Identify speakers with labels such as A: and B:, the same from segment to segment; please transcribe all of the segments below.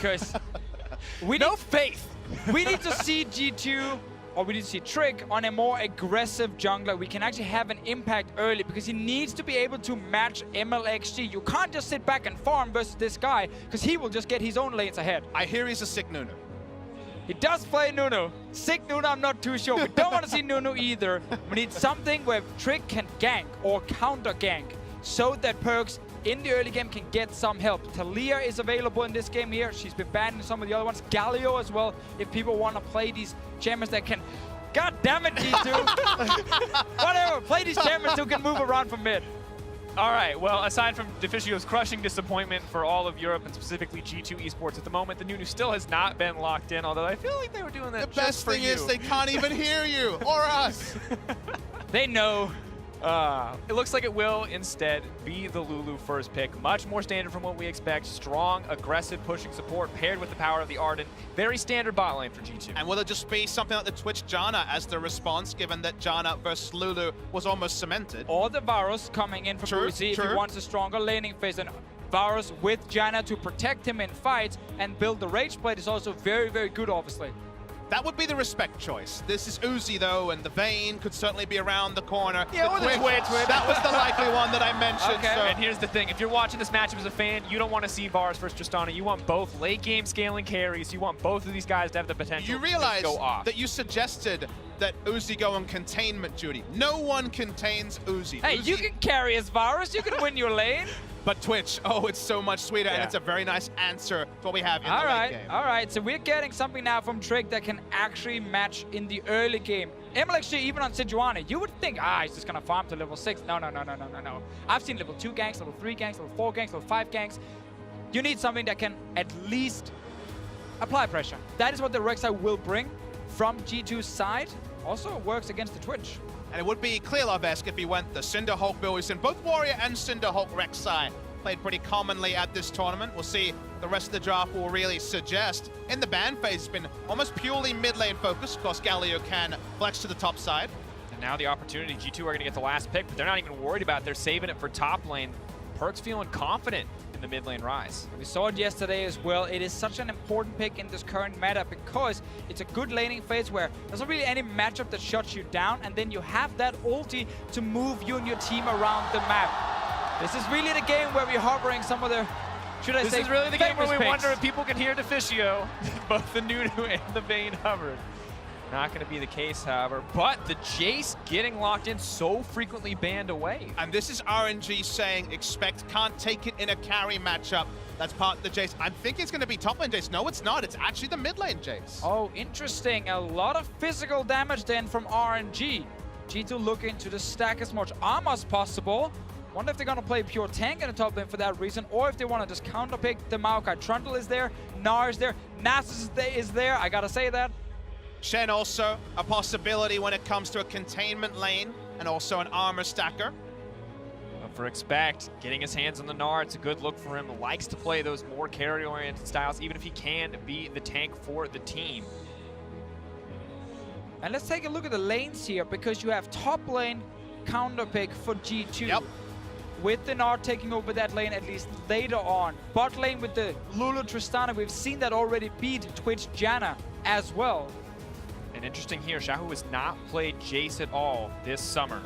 A: because we
B: no faith.
A: We need to see G2, or we need to see Trick on a more aggressive jungler. We can actually have an impact early because he needs to be able to match MLXG. You can't just sit back and farm versus this guy because he will just get his own lanes ahead.
B: I hear he's a sick Nunu.
A: He does play Nunu. Sick Nunu, I'm not too sure. We don't want to see Nunu either. We need something where Trick can gank or counter gank so that Perks in the early game can get some help. Talia is available in this game here. She's been banned in some of the other ones. Galio as well, if people want to play these champions that can... God damn it, G2! Whatever, play these champions who can move around from mid.
C: All right, well, aside from Deficio's crushing disappointment for all of Europe and specifically G2 Esports at the moment, the Nunu still has not been locked in, although I feel like they were doing that just for you.
B: The best thing is they can't even hear you or us.
A: They know.
C: It looks like it will instead be the Lulu first pick. Much more standard from what we expect. Strong, aggressive, pushing support paired with the power of the Ardent. Very standard bot lane for G2.
B: And will it just be something like the Twitch Janna as the response, given that Janna versus Lulu was almost cemented?
A: Or the Varus coming in from Uzi if he wants a stronger laning phase. And Varus with Janna to protect him in fights and build the Rage Blade is also very, very good, obviously.
B: That would be the respect choice. This is Uzi, though, and the Vayne could certainly be around the corner.
C: Yeah, or the Twitch.
B: That was the likely one that I mentioned.
C: Okay.
B: So.
C: And here's the thing. If you're watching this matchup as a fan, you don't want to see Varus versus Tristana. You want both late game scaling carries. You want both of these guys to have the potential
B: you realize
C: to go off.
B: that you suggested that Uzi go on containment duty. No one contains Uzi.
A: Hey,
B: Uzi...
A: you can carry as Varus. You can win your lane.
B: But Twitch, oh, it's so much sweeter, and it's a very nice answer to what we have in the late game.
A: All right, so we're getting something now from Trick that can actually match in the early game. MLXG, even on Sejuani, you would think, he's just going to farm to level 6. No. I've seen level 2 ganks, level 3 ganks, level 4 ganks, level 5 ganks. You need something that can at least apply pressure. That is what the Rek'Sai will bring from G2's side. Also works against the Twitch.
B: And it would be Clearlove-esque if he went the Cinderhulk build. We've seen both Warrior and Cinderhulk Rek'Sai played pretty commonly at this tournament. We'll see the rest of the draft will really suggest. In the ban phase, it's been almost purely mid lane focused. Of course, Galio can flex to the top side.
C: And now the opportunity, G2 are going to get the last pick, but they're not even worried about it. They're saving it for top lane. Perk's feeling confident in the mid lane rise.
A: We saw it yesterday as well. It is such an important pick in this current meta because it's a good laning phase where there's not really any matchup that shuts you down, and then you have that ulti to move you and your team around the map. This is really the game where we're hovering some of the, should I say,
C: this is really the game where we
A: picks.
C: wonder if people can hear Deficio. Both the Nunu and the Vayne hovered. Not going to be the case, however, but the Jace getting locked in so frequently banned away.
B: And this is RNG saying, expect, can't take it in a carry matchup. That's part of the Jace. I'm thinking it's going to be top lane Jace. No, it's not. It's actually the mid lane Jace.
A: Oh, interesting. A lot of physical damage then from RNG. G2 looking to stack as much armor as possible. Wonder if they're going to play pure tank in the top lane for that reason, or if they want to just counterpick the Maokai. Trundle is there, Gnar is there, Nasus is there. I got to say that.
B: Shen also a possibility when it comes to a containment lane and also an armor stacker.
C: But for Expect, getting his hands on the Gnar, it's a good look for him. Likes to play those more carry-oriented styles, even if he can be the tank for the team.
A: And let's take a look at the lanes here, because you have top lane counterpick for G2.
B: Yep.
A: With the Gnar taking over that lane at least later on. Bot lane with the Lulu Tristana, we've seen that already beat Twitch Janna as well.
C: And interesting here, Shahu has not played Jace at all this summer.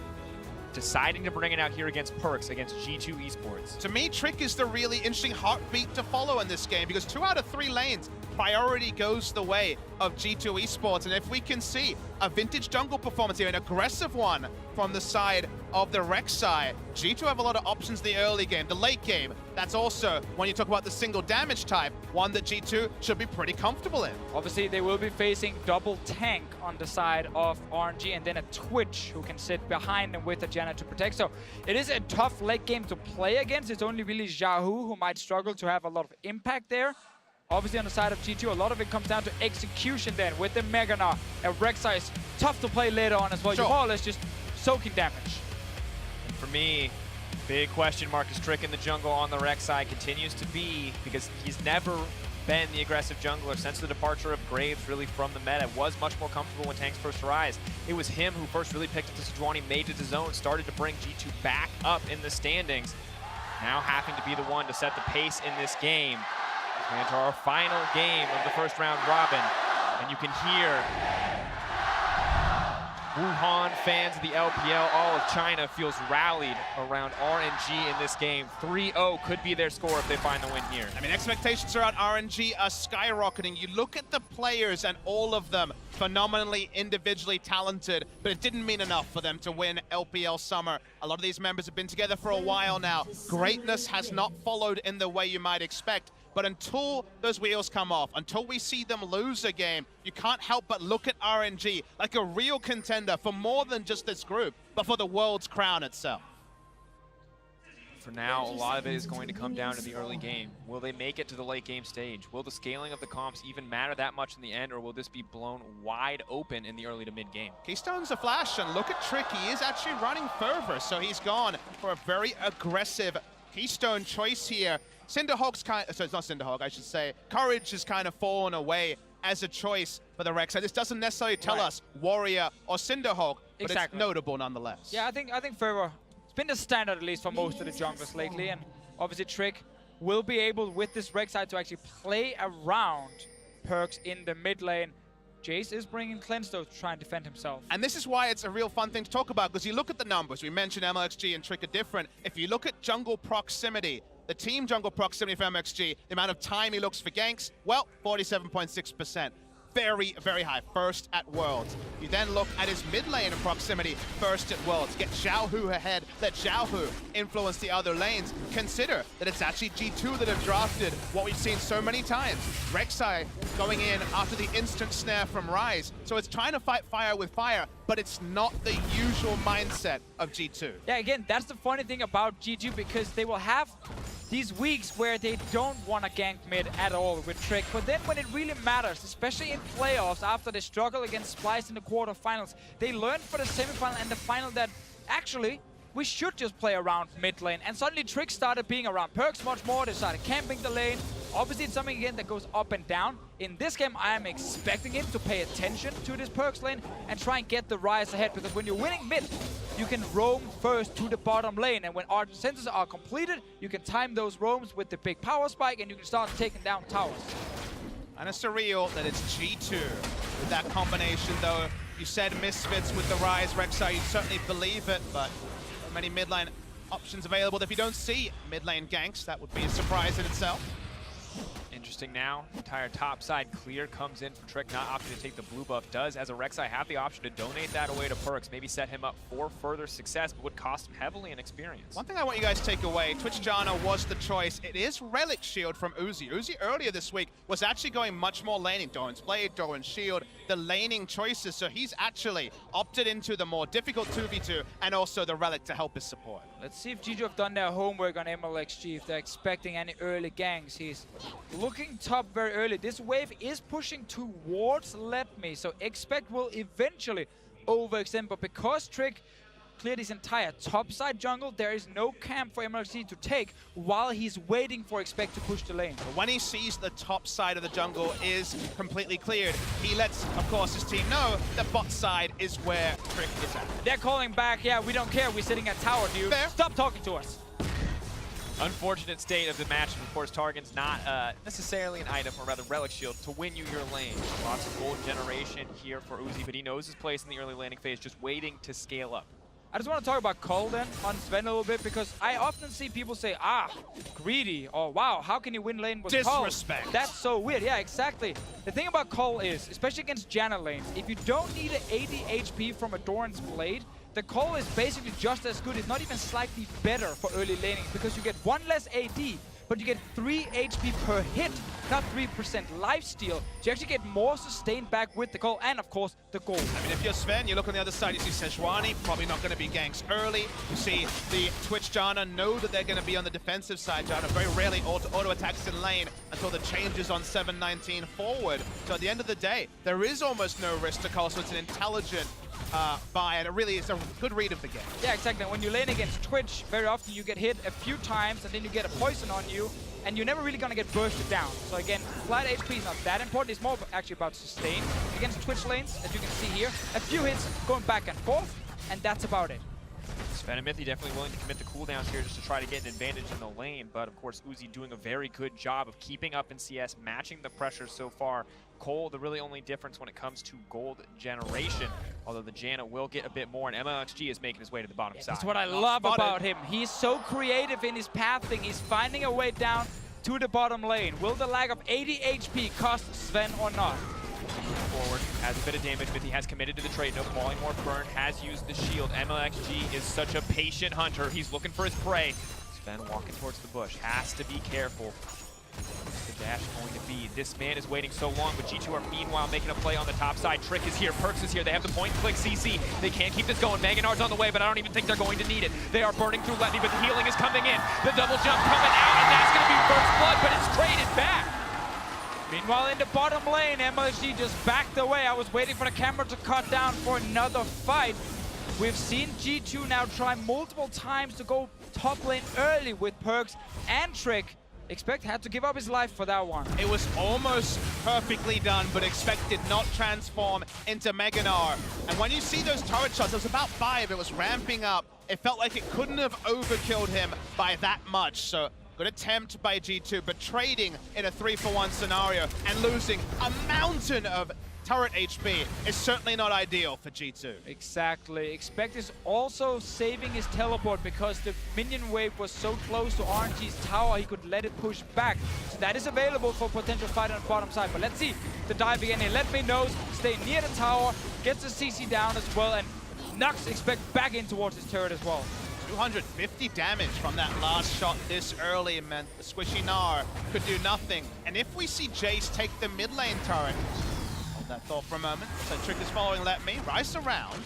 C: Deciding to bring it out here against Perks, against G2 Esports.
B: To me, Trick is the really interesting heartbeat to follow in this game, because 2 out of 3 lanes, priority goes the way of G2 Esports. And if we can see a vintage jungle performance here, an aggressive one from the side of the Rek'Sai, G2 have a lot of options in the early game. The late game, that's also, when you talk about the single damage type, one that G2 should be pretty comfortable in.
A: Obviously, they will be facing double tank on the side of RNG, and then a Twitch who can sit behind them with a Janna to protect. So it is a tough late game to play against. It's only really Xiaohu who might struggle to have a lot of impact there. Obviously, on the side of G2, a lot of it comes down to execution then with the Mega Gnar. And Rek'Sai is tough to play later on as well.
B: Sure.
A: You're more or less just soaking damage.
C: And for me, big question mark is Trick in the jungle on the Rek'Sai continues to be, because he's never been the aggressive jungler since the departure of Graves really from the meta. Was much more comfortable when tanks first rise. It was him who first really picked up the Sejuani, made it his own, started to bring G2 back up in the standings. Now having to be the one to set the pace in this game. into our final game of the first round robin. And you can hear Wuhan fans of the LPL, all of China feels rallied around RNG in this game. 3-0 could be their score if they find the win here.
B: I mean, expectations around RNG are skyrocketing. You look at the players and all of them phenomenally individually talented, but it didn't mean enough for them to win LPL Summer. A lot of these members have been together for a while now. Greatness has not followed in the way you might expect. But until those wheels come off, until we see them lose a game, you can't help but look at RNG like a real contender for more than just this group, but for the world's crown itself.
C: For now, a lot of it is going to come down to the early game. Will they make it to the late game stage? Will the scaling of the comps even matter that much in the end, or will this be blown wide open in the early to mid game?
B: Keystone's a flash, and look at Trick. He is actually running further, so he's gone for a very aggressive Keystone choice here. Cinderhawk's so it's not Cinderhawk, I should say. Courage has kind of fallen away as a choice for the Rek'Sai. This doesn't necessarily tell us Warrior or Cinderhawk, but it's notable nonetheless.
A: Yeah, I think Fervor, it's been the standard at least for most of the junglers lately, and obviously Trick will be able with this Rek'Sai to actually play around Perkz in the mid lane. Jace is bringing Cleanse though to try and defend himself.
B: And this is why it's a real fun thing to talk about, because you look at the numbers. We mentioned MLXG and Trick are different. If you look at jungle proximity, the team jungle proximity for MXG, the amount of time he looks for ganks, well, 47.6%. Very, very high. First at Worlds. You then look at his mid lane proximity, first at Worlds. Get Xiaohu ahead, let Xiaohu influence the other lanes. Consider that it's actually G2 that have drafted what we've seen so many times. Rek'Sai going in after the instant snare from Ryze. So it's trying to fight fire with fire, but it's not the usual mindset of G2.
A: Yeah, again, that's the funny thing about G2, because they will have these weeks where they don't want to gank mid at all with Trick. But then when it really matters, especially in playoffs, after they struggle against Splice in the quarterfinals, they learned for the semifinal and the final that actually we should just play around mid lane. And suddenly Trick started being around Perkz much more. They started camping the lane. Obviously, it's something, again, that goes up and down. In this game, I am expecting him to pay attention to this Perkz lane and try and get the Ryze ahead, because when you're winning mid, you can roam first to the bottom lane, and when our sensors are completed, you can time those roams with the big power spike, and you can start taking down towers.
B: And it's surreal that it's G2 with that combination, though. You said Misfits with the Ryze, Rek'Sai, you certainly believe it, but many mid lane options available. If you don't see mid lane ganks, that would be a surprise in itself.
C: Interesting now, entire top side clear comes in for Trick, not opting to take the blue buff. Does, as a Rek'Sai, have the option to donate that away to Perkz, maybe set him up for further success, but would cost him heavily in experience. One
B: thing I want you guys to take away, Twitch Janna was the choice. It is Relic Shield from Uzi. Uzi earlier this week was actually going much more laning. Doran's Blade, Doran's Shield, the laning choices, so he's actually opted into the more difficult 2v2 and also the Relic to help his support.
A: Let's see if G2 have done their homework on MLXG, if they're expecting any early ganks. He's looking top very early. This wave is pushing towards Let Me, so expect will eventually overextend, but because Trick cleared his entire top side jungle, there is no camp for MLXG to take while he's waiting for Expect to push the lane.
B: But when he sees the top side of the jungle is completely cleared, he lets, of course, his team know the bot side is where Trick is at.
A: They're calling back, yeah, we don't care, we're sitting at tower, dude.
B: Fair.
A: Stop talking to us.
C: Unfortunate state of the match. Of course, Targan's not necessarily an item, or rather Relic Shield, to win you your lane. Lots of gold generation here for Uzi, but he knows his place in the early laning phase, just waiting to scale up.
A: I just want to talk about Cole then on Sven a little bit, because I often see people say, greedy, or wow, how can you win lane with Cole?
B: Disrespect.
A: That's so weird. Yeah, exactly. The thing about Cole is, especially against Janna lanes, if you don't need an 80 HP from a Doran's Blade, the Cole is basically just as good, if not even slightly better for early laning, because you get 1 less AD, but you get 3 HP per hit, not 3% lifesteal. So you actually get more sustained back with the Cole, and of course, the gold.
B: I mean, if you're Sven, you look on the other side, you see Sejuani, probably not going to be ganks early. You see the Twitch Janna know that they're going to be on the defensive side. Janna very rarely auto attacks in lane until the changes on 719 forward. So at the end of the day, there is almost no risk to Cole, so it's an intelligent buy, and it really is a good read of the game.
A: Yeah, exactly. When you lane against Twitch, very often you get hit a few times, and then you get a poison on you, and you're never really going to get bursted down. So again, flat HP is not that important. It's more actually about sustain against Twitch lanes, as you can see here. A few hits going back and forth, and that's about it.
C: Sven and Mithy definitely willing to commit the cooldowns here just to try to get an advantage in the lane, but of course Uzi doing a very good job of keeping up in CS, matching the pressure so far. Cole, the really only difference when it comes to gold generation, although the Janna will get a bit more, and MLXG is making his way to the bottom side.
A: That's what I love about him. He's so creative in his pathing. He's finding a way down to the bottom lane. Will the lag of 80 HP cost Sven or not?
C: Forward, has a bit of damage, Mithy has committed to the trade, no polymorph burn, has used the shield. MLXG is such a patient hunter, he's looking for his prey. Sven walking towards the bush, has to be careful. What's the dash going to be? This man is waiting so long, but G2 are meanwhile making a play on the top side. Trick is here, Perks is here, they have the point click CC. They can't keep this going, Magnar's on the way, but I don't even think they're going to need it. They are burning through Letney, but the healing is coming in. The double jump coming out, and that's going to be first blood, but it's traded back. Meanwhile, in the bottom lane, MLG just backed away. I was waiting for the camera to cut down for another fight. We've seen G2 now try multiple times to go top lane early with Perks and Trick. Expect had to give up his life for that one.
B: It was almost perfectly done, but Expect did not transform into Meganar. And when you see those turret shots, it was about 5, it was ramping up. It felt like it couldn't have overkilled him by that much. So good attempt by G2, but trading in a 3-for-1 scenario and losing a mountain of turret HP is certainly not ideal for G2.
A: Exactly. Expect is also saving his teleport because the minion wave was so close to RNG's tower, he could let it push back. So that is available for potential fight on the bottom side. But let's see the dive again here. Let me know, stay near the tower, gets the CC down as well, and knocks Expect back in towards his turret as well.
B: 250 damage from that last shot this early meant the squishy Gnar could do nothing. And if we see Jace take the mid lane turret, hold that thought for a moment. So Trick is following Let Me, Rice around.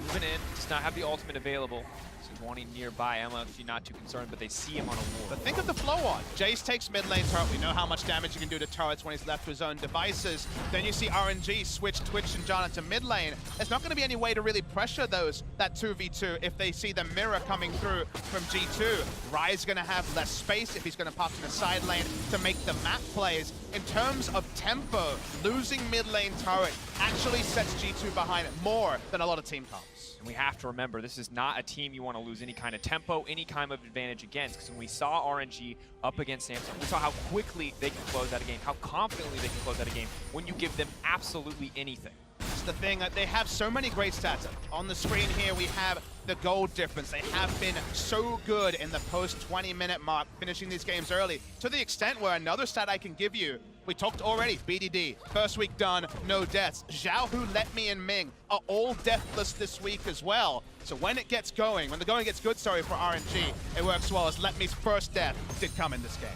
C: Moving in, does not have the ultimate available. So wanting nearby, MLXG not too concerned, but they see him on a wall.
B: But think of the flow on. Jace takes mid lane turret. We know how much damage he can do to turrets when he's left to his own devices. Then you see RNG switch Twitch and Janna to mid lane. There's not going to be any way to really pressure that 2v2 if they see the mirror coming through from G2. Rai's going to have less space if he's going to pop in the side lane to make the map plays. In terms of tempo, losing mid lane turret actually sets G2 behind it more than a lot of team comps.
C: And we have to remember, this is not a team you want to lose any kind of tempo, any kind of advantage against. Because when we saw RNG up against Samsung, we saw how quickly they can close out a game, how confidently they can close out a game when you give them absolutely anything.
B: It's the thing that they have so many great stats. On the screen here, we have the gold difference. They have been so good in the post 20-minute mark, finishing these games early, to the extent where another stat I can give you, we talked already, BDD, first week done, no deaths. Xiaohu, Let Me, and Ming are all deathless this week as well. So when it gets going, when the going gets good, sorry, for RNG, it works well, as Let Me's first death did come in this game.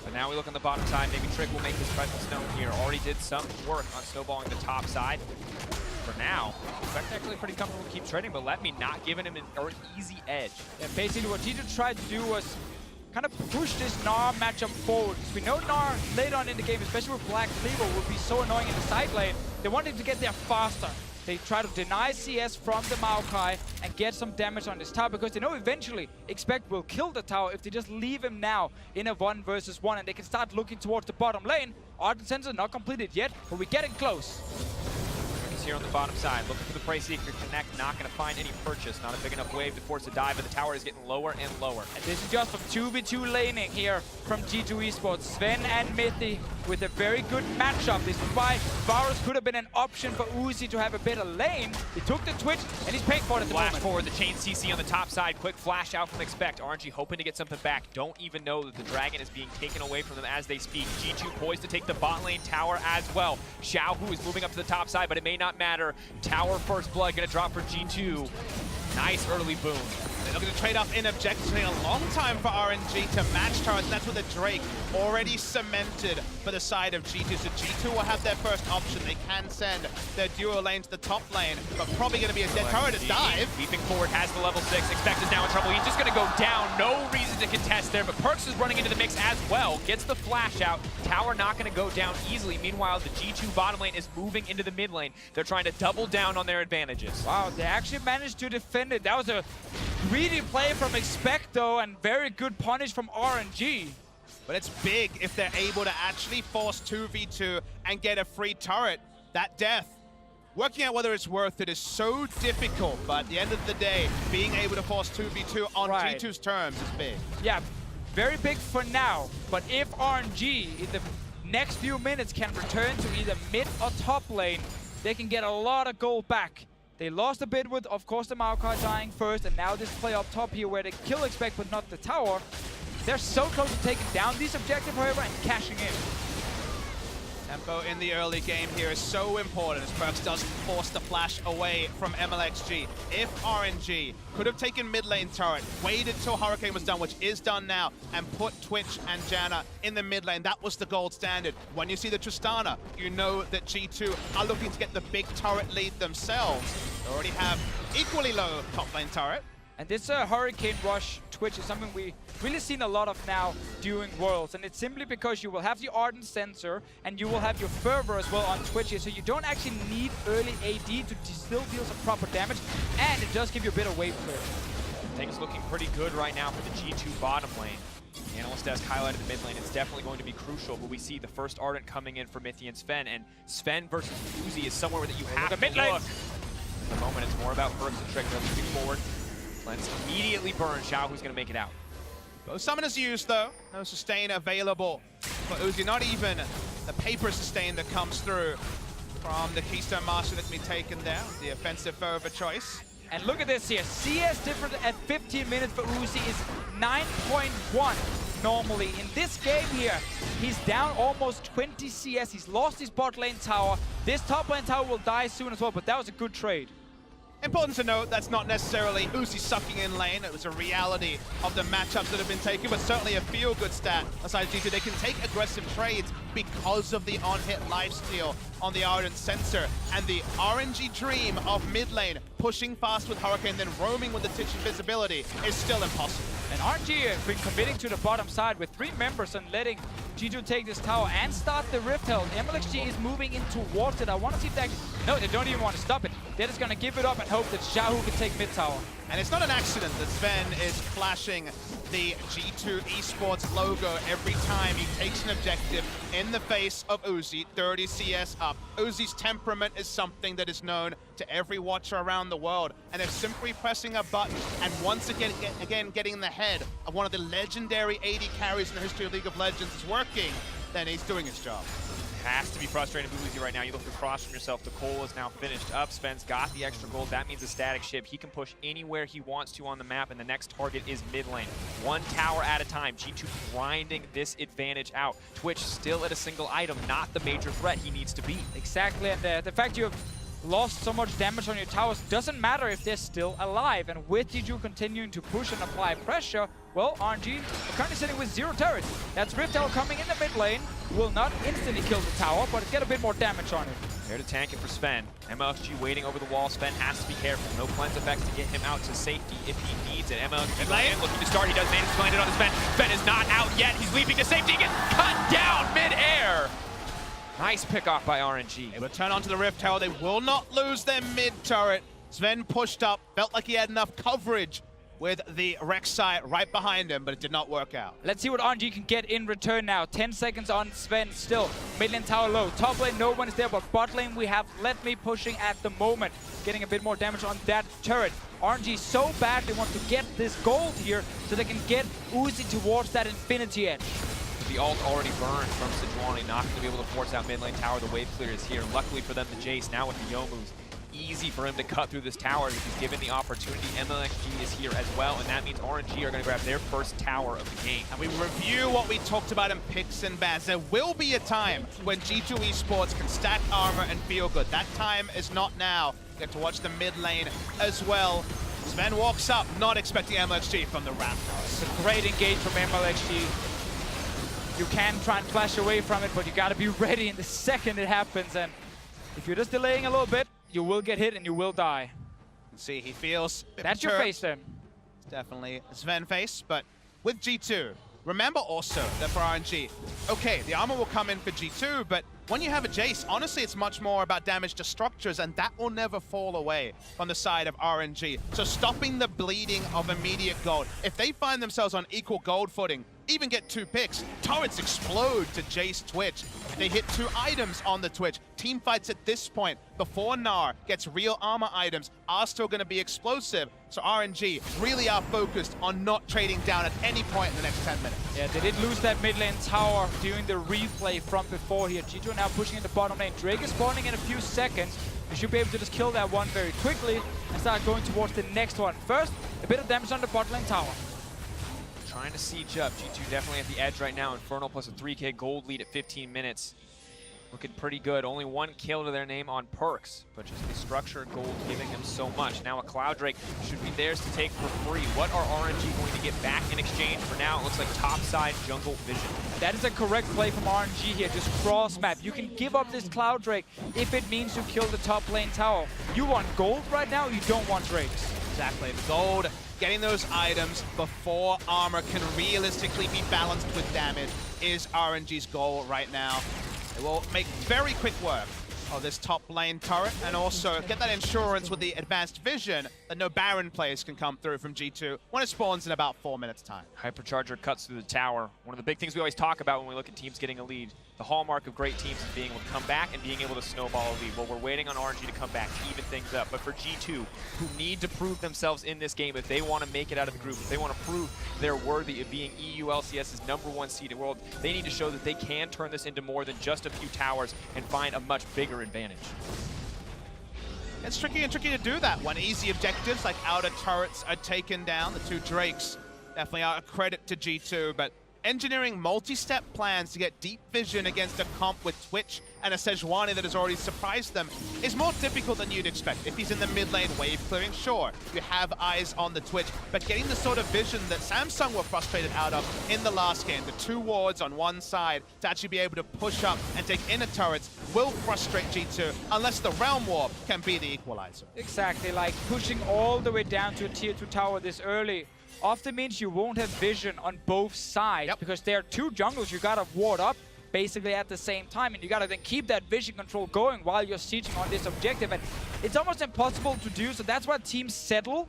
C: But now we look on the bottom side, maybe Trick will make his presence known here. Already did some work on snowballing the top side. For now, Expect actually pretty comfortable to keep trading, but Let Me not giving him an easy edge.
A: Yeah, basically what G2 tried to do was kind of push this Gnar matchup forward. Because we know Gnar later on in the game, especially with Black Cleaver, would be so annoying in the side lane. They wanted to get there faster. They try to deny CS from the Maokai and get some damage on this tower because they know eventually Expect will kill the tower if they just leave him now in a 1 versus 1 and they can start looking towards the bottom lane. Ardent Sensor not completed yet, but we're getting close.
C: Here on the bottom side, looking for the Prey Seeker connect, not going to find any purchase. Not a big enough wave to force a dive, but the tower is getting lower and lower.
A: And this is just from 2v2 laning here from G2 Esports. Sven and Mithy with a very good matchup. This is why Varus could have been an option for Uzi to have a better lane. He took the Twitch and he's paying for it at the
C: Flash
A: moment.
C: forward, the chain CC on the top side. Quick flash out from Expect. RNG hoping to get something back. Don't even know that the Dragon is being taken away from them as they speak. G2 poised to take the bot lane tower as well. Xiaohu is moving up to the top side, but it may not matter. Tower first blood gonna drop for G2. Nice early boom.
B: They're looking to trade up in objectives. It's a long time for RNG to match turrets. That's with the Drake already cemented for the side of G2. So G2 will have their first option. They can send their duo lane to the top lane, but probably going to be a dead turret as dive.
C: Leaping forward, has the level 6. Expect is now in trouble. He's just going to go down. No reason to contest there, but Perks is running into the mix as well. Gets the flash out. Tower not going to go down easily. Meanwhile, the G2 bottom lane is moving into the mid lane. They're trying to double down on their advantages.
A: Wow, they actually managed to defend it. That was a greedy play from Expect though, and very good punish from RNG.
B: But it's big if they're able to actually force 2v2 and get a free turret. That death working out whether it's worth it is so difficult, but at the end of the day, being able to force 2v2 on G2's terms is big.
A: Yeah, very big for now, but if RNG in the next few minutes can return to either mid or top lane, they can get a lot of gold back. They lost a bit with, of course, the Maokai dying first, and now this play up top here where they kill expect but not the tower. They're so close to taking down this objective, however, and cashing in.
B: Tempo in the early game here is so important as Perkz does force the flash away from MLXG. If RNG could have taken mid lane turret, waited till Hurricane was done, which is done now, and put Twitch and Janna in the mid lane, that was the gold standard. When you see the Tristana, you know that G2 are looking to get the big turret lead themselves. They already have equally low top lane turret.
A: And this Hurricane Rush Twitch is something we really seen a lot of now during Worlds. And it's simply because you will have the Ardent Sensor and you will have your Fervor as well on Twitch here. So you don't actually need early AD to still deal some proper damage. And it does give you a bit of wave clear.
C: Things looking pretty good right now for the G2 bottom lane. Analyst has highlighted the mid lane. It's definitely going to be crucial, but we see the first Ardent coming in for Mithy and Sven. And Sven versus Uzi is somewhere that you have to look. At the moment, it's more about Perkz and Trick. They're moving forward. Lens immediately burns. Xiao, who's going to make it out.
B: Both summoners used though. No sustain available for Uzi. Not even the paper sustain that comes through from the Keystone Master that can be taken down. The offensive Fervor choice.
A: And look at this here. CS difference at 15 minutes for Uzi is 9.1 normally. In this game here, he's down almost 20 CS. He's lost his bot lane tower. This top lane tower will die soon as well, but that was a good trade.
B: Important to note, that's not necessarily Uzi sucking in lane. It was a reality of the matchups that have been taken, but certainly a feel-good stat. Aside G2, they can take aggressive trades because of the on-hit lifesteal on the Ardent Sensor. And the RNG dream of mid lane, pushing fast with Hurricane, then roaming with the Titch invisibility, is still impossible.
A: And RNG has been committing to the bottom side with 3 members and letting G2 take this tower and start the Rift Held. MLXG is moving in towards it. I want to see if they actually... No, they don't even want to stop it. They're just going to give it up and hope that Xiao can take mid tower.
B: And it's not an accident that Sven is flashing the G2 Esports logo every time he takes an objective in the face of Uzi, 30 CS up. Uzi's temperament is something that is known to every watcher around the world. And if simply pressing a button and once again getting in the head of one of the legendary AD carries in the history of League of Legends is working, then he's doing his job.
C: Has to be frustrating for Uzi right now. You look across from yourself. The Cole is now finished up. Sven's got the extra gold. That means a static ship. He can push anywhere he wants to on the map, and the next target is mid lane. 1 tower at a time. G2 grinding this advantage out. Twitch still at a single item, not the major threat he needs to be.
A: Exactly, and the fact you have lost so much damage on your towers doesn't matter if they're still alive. And with G2 continuing to push and apply pressure, well, RNG are currently sitting with 0 turrets. That's Rift Tower coming in the mid lane. Will not instantly kill the tower, but get a bit more damage on it.
C: There to tank it for Sven. MLXG waiting over the wall. Sven has to be careful. No cleanse effects to get him out to safety if he needs it. MLXG lane looking to start. He does manage to land it on his Sven. Sven is not out yet. He's leaping to safety. He gets cut down mid-air. Nice pick off by RNG.
B: They will turn onto the Rift Tower. They will not lose their mid turret. Sven pushed up, felt like he had enough coverage with the Rek'Sai right behind him, but it did not work out.
A: Let's see what RNG can get in return now. 10 seconds on Sven still. Mid lane tower low. Top lane, no one is there, but bot lane we have Let Me pushing at the moment. Getting a bit more damage on that turret. RNG so badly wants to get this gold here so they can get Uzi towards that Infinity Edge.
C: The ult already burned from Sejuani, not going to be able to force out mid lane tower. The wave clear is here. Luckily for them, the Jace now with the Youmu's. Easy for him to cut through this tower if he's given the opportunity. MLXG is here as well, and that means RNG are going to grab their first tower of the game.
B: And we review what we talked about in picks and bans. There will be a time when G2 Esports can stack armor and feel good. That time is not now. You get to watch the mid lane as well. Sven walks up, not expecting MLXG from the Raptors.
A: It's a great engage from MLXG. You can try and flash away from it, but you got to be ready in the second it happens. And if you're just delaying a little bit, you will get hit and you will die.
B: See, he feels a bit
A: That's
B: perturbed.
A: your face then.
B: It's definitely a Sven face, but with G2, remember also that for RNG, okay, the armor will come in for G2, but when you have a Jace, honestly, it's much more about damage to structures, and that will never fall away on the side of RNG. So stopping the bleeding of immediate gold. If they find themselves on equal gold footing, even get 2 picks. Turrets explode to Jace Twitch. They hit 2 items on the Twitch. Team fights at this point, before Gnar gets real armor items, are still going to be explosive. So RNG really are focused on not trading down at any point in the next 10 minutes.
A: Yeah, they did lose that mid lane tower during the replay from before here. G2 now pushing in the bottom lane. Drake is spawning in a few seconds. They should be able to just kill that one very quickly and start going towards the next one. First, a bit of damage on the bot lane tower.
C: Trying to siege up. G2 definitely at the edge right now. Infernal plus a 3k gold lead at 15 minutes. Looking pretty good. Only 1 kill to their name on Perks, but just the structure gold giving them so much. Now a Cloud Drake should be theirs to take for free. What are RNG going to get back in exchange? For now, it looks like topside jungle vision.
A: That is a correct play from RNG here. Just cross map. You can give up this Cloud Drake if it means you kill the top lane tower. You want gold right now, you don't want Drakes.
B: Exactly. The gold, getting those items before armor can realistically be balanced with damage is RNG's goal right now. It will make very quick work of this top lane turret and also get that insurance with the advanced vision that no Baron players can come through from G2 when it spawns in about 4 minutes time.
C: Hypercharger cuts through the tower. One of the big things we always talk about when we look at teams getting a lead. The hallmark of great teams is being able to come back and being able to snowball a lead. Well, we're waiting on RNG to come back to even things up. But for G2, who need to prove themselves in this game, if they want to make it out of the group, if they want to prove they're worthy of being EU LCS's #1 seed in the world, they need to show that they can turn this into more than just a few towers and find a much bigger advantage.
B: It's tricky to do that when easy objectives like outer turrets are taken down. The 2 Drakes definitely are a credit to G2, but engineering multi-step plans to get deep vision against a comp with Twitch and a Sejuani that has already surprised them is more difficult than you'd expect. If he's in the mid lane wave clearing, sure, you have eyes on the Twitch, but getting the sort of vision that Samsung were frustrated out of in the last game, the 2 wards on one side to actually be able to push up and take inner turrets will frustrate G2 unless the Realm Warp can be the equalizer.
A: Exactly, like pushing all the way down to a tier 2 tower this early often means you won't have vision on both sides because there are 2 jungles you gotta ward up basically at the same time, and you gotta then keep that vision control going while you're sieging on this objective, and it's almost impossible to do, so that's why teams settle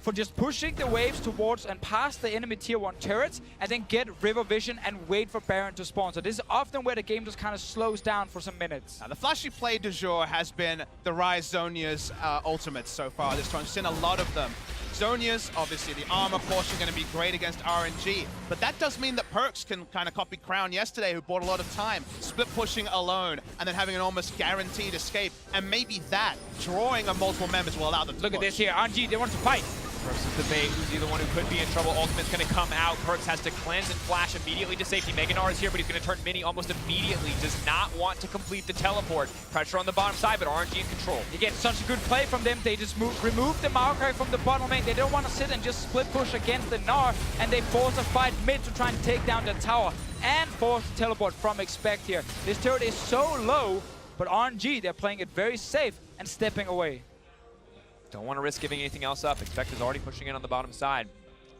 A: for just pushing the waves towards and past the enemy tier 1 turrets and then get river vision and wait for Baron to spawn. So this is often where the game just kind of slows down for some minutes.
B: Now, the flashy play du jour has been the Ryze Zhonya's ultimates so far this time. We've seen a lot of them. Zhonya's, obviously, the armor portion going to be great against RNG, but that does mean that Perks can kind of copy Crown yesterday, who bought a lot of time, split pushing alone, and then having an almost guaranteed escape, and maybe that, drawing of multiple members will allow them to
A: Look at this here, RNG, they want to fight.
C: Perks is debate who's either one who could be in trouble. Ultimate's going to come out. Perks has to cleanse and flash immediately to safety. Mega Gnar is here, but he's going to turn Mini almost immediately. Does not want to complete the teleport. Pressure on the bottom side, but RNG in control.
A: You get such a good play from them. They just remove the Maokai from the bottom lane. They don't want to sit and just split push against the Gnar, and they force a fight mid to try and take down the tower and force the teleport from Expect here. This turret is so low, but RNG, they're playing it very safe and stepping away.
C: Don't want to risk giving anything else up. Expect is already pushing in on the bottom side.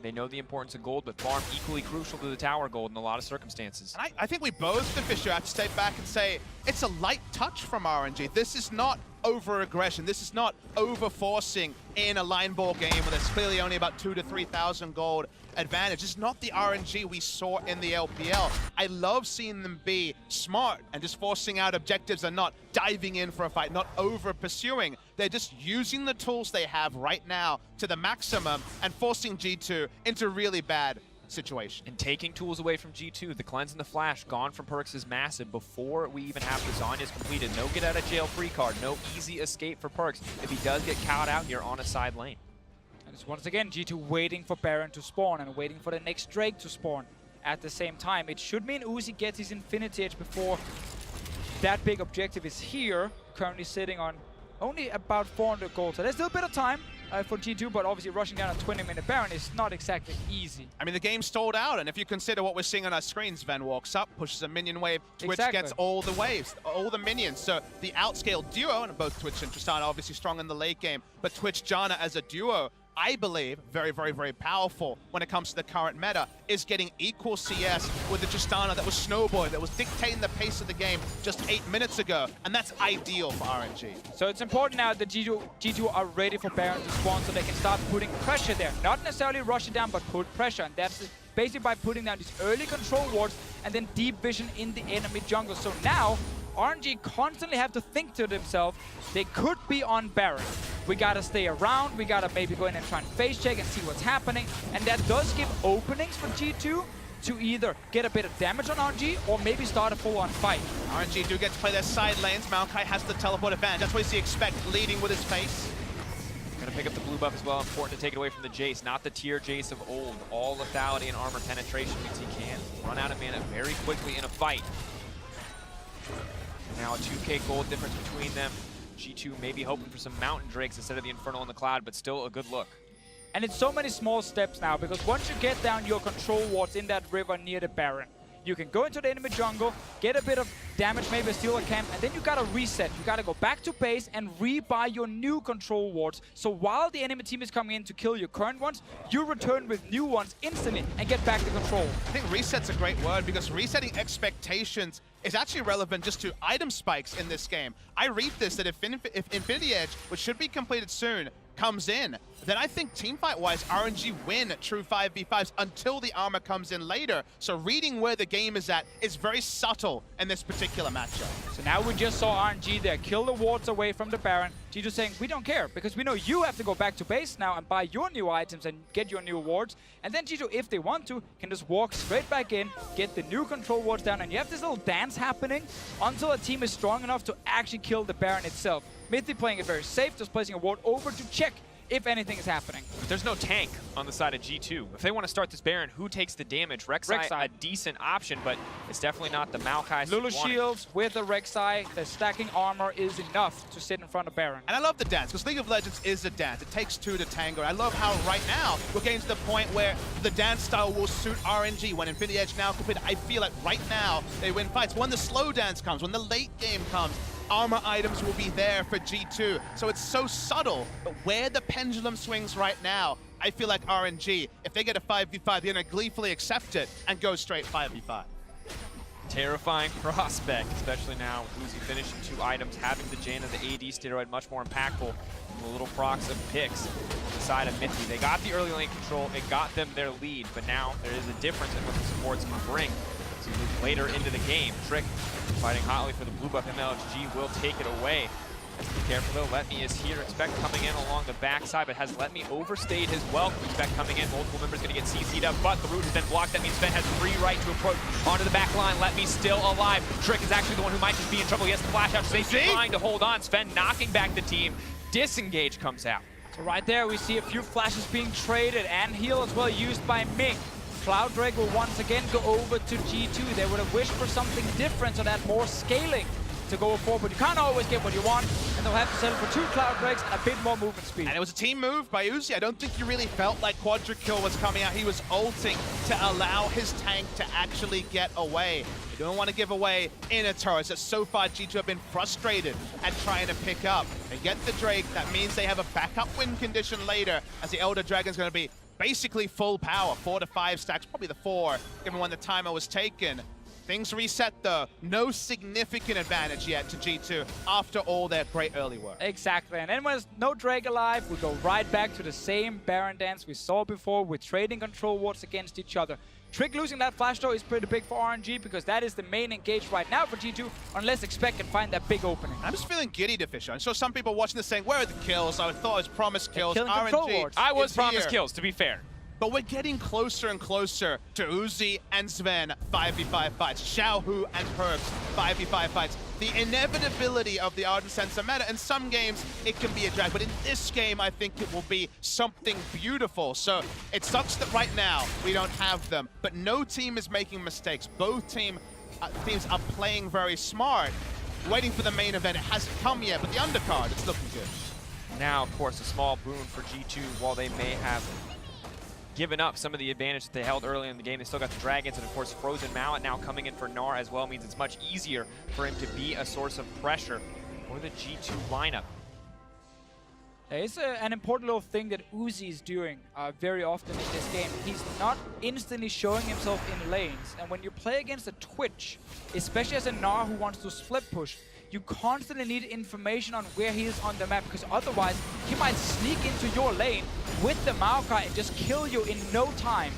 C: They know the importance of gold, but farm equally crucial to the tower gold in a lot of circumstances.
B: And I think we both, Fisher, have to step back and say it's a light touch from RNG. This is not over-aggression. This is not over-forcing in a line ball game where there's clearly only about 2,000 to 3,000 gold advantage. It's not the RNG we saw in the LPL. I love seeing them be smart and just forcing out objectives and not diving in for a fight, not over-pursuing. They're just using the tools they have right now to the maximum and forcing G2 into really bad situation.
C: And taking tools away from G2, the cleanse and the flash gone from Perks is massive before we even have the Zhonya's completed. No get out of jail free card, no easy escape for Perks if he does get caught out here on a side lane.
A: And it's once again G2 waiting for Baron to spawn and waiting for the next Drake to spawn at the same time. It should mean Uzi gets his Infinity Edge before that big objective is here, currently sitting on only about 400 gold. So there's still a bit of time for G2, but obviously rushing down a 20-minute Baron is not exactly easy.
B: I mean, the game stalled out, and if you consider what we're seeing on our screens, Ven walks up, pushes a minion wave, Twitch gets all the waves, all the minions. So the outscale duo, and both Twitch and Tristana obviously strong in the late game, but Twitch Janna as a duo, I believe, very, very, very powerful when it comes to the current meta, is getting equal CS with the Tristana that was snowboarding, that was dictating the pace of the game just 8 minutes ago, and that's ideal for RNG.
A: So it's important now that G2 are ready for Baron to spawn so they can start putting pressure there. Not necessarily rush it down, but put pressure, and that's basically by putting down these early control wards and then deep vision in the enemy jungle. So now, RNG constantly have to think to themselves, they could be on Baron. We gotta stay around, we gotta maybe go in and try and face check and see what's happening. And that does give openings for G2 to either get a bit of damage on RNG or maybe start a full-on fight.
B: RNG do get to play their side lanes. Maokai has the teleport advantage. That's what you expect, leading with his face.
C: Gonna pick up the blue buff as well. Important to take it away from the Jace, not the tier Jace of old. All lethality and armor penetration means he can run out of mana very quickly in a fight. Now a 2k gold difference between them. G2 maybe hoping for some Mountain Drakes instead of the Infernal in the Cloud, but still a good look.
A: And it's so many small steps now, because once you get down your control wards in that river near the Baron, you can go into the enemy jungle, get a bit of damage, maybe steal a camp, and then you gotta reset. You gotta go back to base and rebuy your new control wards. So while the enemy team is coming in to kill your current ones, you return with new ones instantly and get back to control.
B: I think reset's a great word, because resetting expectations is actually relevant just to item spikes in this game. I read this that if Infinity Edge, which should be completed soon, comes in, then I think teamfight-wise, RNG win true 5v5s until the armor comes in later. So reading where the game is at is very subtle in this particular matchup.
A: So now we just saw RNG there kill the wards away from the Baron. G2 saying, we don't care, because we know you have to go back to base now and buy your new items and get your new wards. And then G2, if they want to, can just walk straight back in, get the new control wards down, and you have this little dance happening until a team is strong enough to actually kill the Baron itself. Mithy playing it very safe, just placing a ward over to check if anything is happening.
C: There's no tank on the side of G2. If they want to start this Baron, who takes the damage? Rek'Sai, a decent option, but it's definitely not the Maokai.
A: Lulu shields with the Rek'Sai, the stacking armor is enough to sit in front of Baron.
B: And I love the dance, because League of Legends is a dance. It takes two to tango. I love how right now we're getting to the point where the dance style will suit RNG. When Infinity Edge now completed, I feel like right now they win fights. When the slow dance comes, when the late game comes, armor items will be there for G2. So it's so subtle, but where the pendulum swings right now, I feel like RNG, if they get a 5v5, they're gonna gleefully accept it and go straight 5v5.
C: Terrifying prospect, especially now with Uzi finishing 2 items, having the Jaina, the AD steroid, much more impactful. The little procs of picks on the side of Mithy. They got the early lane control, it got them their lead, but now there is a difference in what the supports can bring. So we move later into the game. Trick fighting hotly for the blue buff. MLG will take it away. Be careful though, Let Me is here. Expect coming in along the backside, but has Let Me overstayed his welcome. Expect coming in, multiple members gonna get CC'd up, but the route has been blocked. That means Sven has free right to approach onto the back line. Let Me still alive. Trick is actually the one who might just be in trouble. He has to flash out to safety, trying to hold on. Sven knocking back the team. Disengage comes out.
A: So right there we see a few flashes being traded and heal as well used by Ming. Cloud Drake will once again go over to G2. They would have wished for something different, so that more scaling to go forward. But you can't always get what you want, and they'll have to settle for 2 Cloud Drakes and a bit more movement speed.
B: And it was a team move by Uzi. I don't think you really felt like Quadra Kill was coming out. He was ulting to allow his tank to actually get away. You don't want to give away inner turrets that so far G2 have been frustrated at trying to pick up. They get the Drake. That means they have a backup win condition later, as the Elder Dragon's going to be basically full power, 4 to 5 stacks, probably the 4, given when the timer was taken. Things reset though, no significant advantage yet to G2 after all their great early work.
A: Exactly, and then when there's no Drake alive, we go right back to the same Baron dance we saw before with trading control wards against each other. Trick losing that flash though is pretty big for RNG, because that is the main engage right now for G2, unless Expect can find that big opening.
B: I'm just feeling giddy to Fisher. I saw some people watching this saying, where are the kills? I thought it was promised kills. RNG
C: I was promised
B: here.
C: kills, to be fair.
B: But we're getting closer and closer to Uzi and Sven 5v5 fights, Xiaohu and Perks 5v5 fights. The inevitability of the Ardent Sensor meta. In some games, it can be a drag, but in this game, I think it will be something beautiful. So it sucks that right now we don't have them, but no team is making mistakes. Both teams are playing very smart, waiting for the main event. It hasn't come yet, but the undercard, it's looking good.
C: Now, of course, a small boon for G2, while they may have given up some of the advantage that they held early in the game. They still got the Dragons, and of course Frozen Mallet now coming in for Gnar as well means it's much easier for him to be a source of pressure for the G2 lineup.
A: It's an important little thing that Uzi is doing very often in this game. He's not instantly showing himself in lanes, and when you play against a Twitch, especially as a Gnar who wants to split push, you constantly need information on where he is on the map, because otherwise he might sneak into your lane with the Maokai and just kill you in no time.